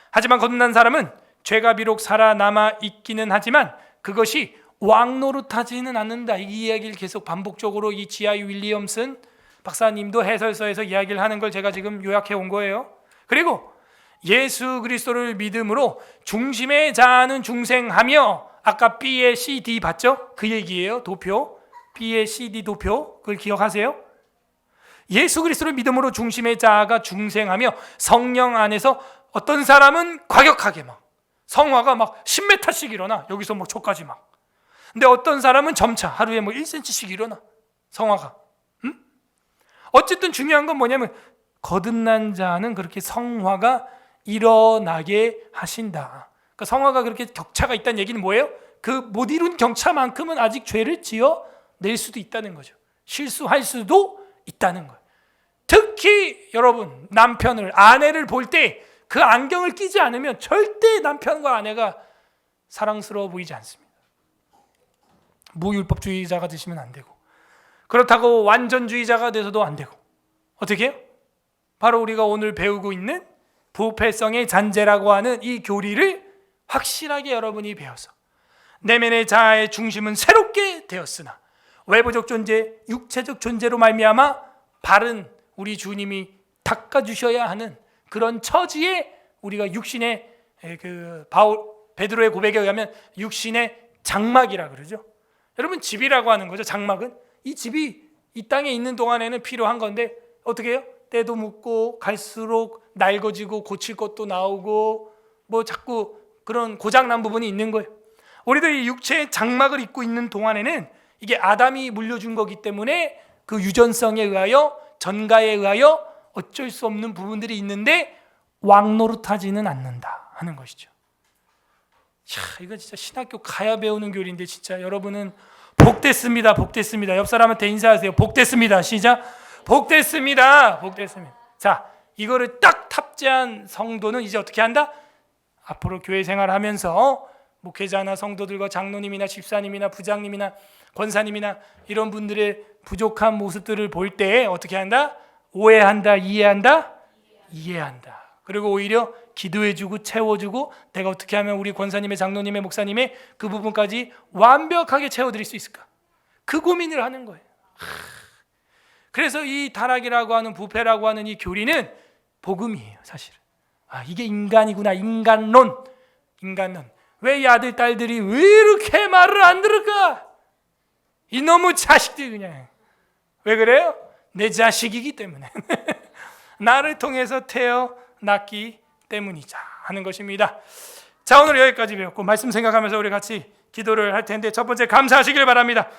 하지만 거듭난 사람은 죄가 비록 살아남아 있기는 하지만 그것이 왕노릇하지는 않는다. 이 이야기를 계속 반복적으로 이 G.I. 윌리엄슨 박사님도 해설서에서 이야기를 하는 걸 제가 지금 요약해 온 거예요. 그리고 예수 그리스도를 믿음으로 중심의 자아는 중생하며, 아까 B의 CD 봤죠? 그 얘기예요. 도표, B의 CD 도표, 그걸 기억하세요? 예수 그리스도를 믿음으로 중심의 자아가 중생하며 성령 안에서 어떤 사람은 과격하게 막 성화가 막 10m씩 일어나, 여기서 뭐 저까지 막. 근데 어떤 사람은 점차 하루에 뭐 1cm씩 일어나, 성화가. 어쨌든 중요한 건 뭐냐면 거듭난 자는 그렇게 성화가 일어나게 하신다. 그러니까 성화가 그렇게 격차가 있다는 얘기는 뭐예요? 그 못 이룬 격차만큼은 아직 죄를 지어 낼 수도 있다는 거죠. 실수할 수도 있다는 거예요. 특히 여러분, 남편을, 아내를 볼 때 그 안경을 끼지 않으면 절대 남편과 아내가 사랑스러워 보이지 않습니다. 무율법주의자가 되시면 안 되고, 그렇다고 완전주의자가 돼서도 안 되고, 어떻게 해요? 바로 우리가 오늘 배우고 있는 부패성의 잔재라고 하는 이 교리를 확실하게 여러분이 배워서 내면의 자아의 중심은 새롭게 되었으나 외부적 존재, 육체적 존재로 말미암아 바른 우리 주님이 닦아주셔야 하는 그런 처지에 우리가 육신의 베드로의 고백에 의하면 육신의 장막이라 그러죠. 여러분, 집이라고 하는 거죠. 장막은 이 집이 이 땅에 있는 동안에는 필요한 건데 어떻게 해요? 때도 묻고 갈수록 낡아지고 고칠 것도 나오고 뭐 자꾸 그런 고장난 부분이 있는 거예요. 우리도 이 육체의 장막을 입고 있는 동안에는 이게 아담이 물려준 거기 때문에 그 유전성에 의하여, 전가에 의하여 어쩔 수 없는 부분들이 있는데 왕노릇하지는 않는다 하는 것이죠. 이건 진짜 신학교 가야 배우는 교리인데 진짜 여러분은 복됐습니다. 복됐습니다. 옆 사람한테 인사하세요. 복됐습니다. 시작. 복됐습니다. 복됐습니다. 자, 이거를 딱 탑재한 성도는 이제 어떻게 한다? 앞으로 교회 생활하면서 목회자나 성도들과 장로님이나 집사님이나 부장님이나 권사님이나 이런 분들의 부족한 모습들을 볼 때 어떻게 한다? 오해한다, 이해한다? 이해한다. 그리고 오히려 기도해주고 채워주고 내가 어떻게 하면 우리 권사님의, 장로님의, 목사님의 그 부분까지 완벽하게 채워드릴 수 있을까? 그 고민을 하는 거예요. 그래서 이 타락이라고 하는, 부패라고 하는 이 교리는 복음이에요, 사실은. 이게 인간이구나, 인간론. 왜 이 아들, 딸들이 왜 이렇게 말을 안 들을까? 이놈의 자식들 그냥. 왜 그래요? 내 자식이기 때문에. 나를 통해서 태어났기 때문이자 하는 것입니다. 자, 오늘 여기까지 배웠고 말씀 생각하면서 우리 같이 기도를 할 텐데, 첫 번째 감사하시길 바랍니다.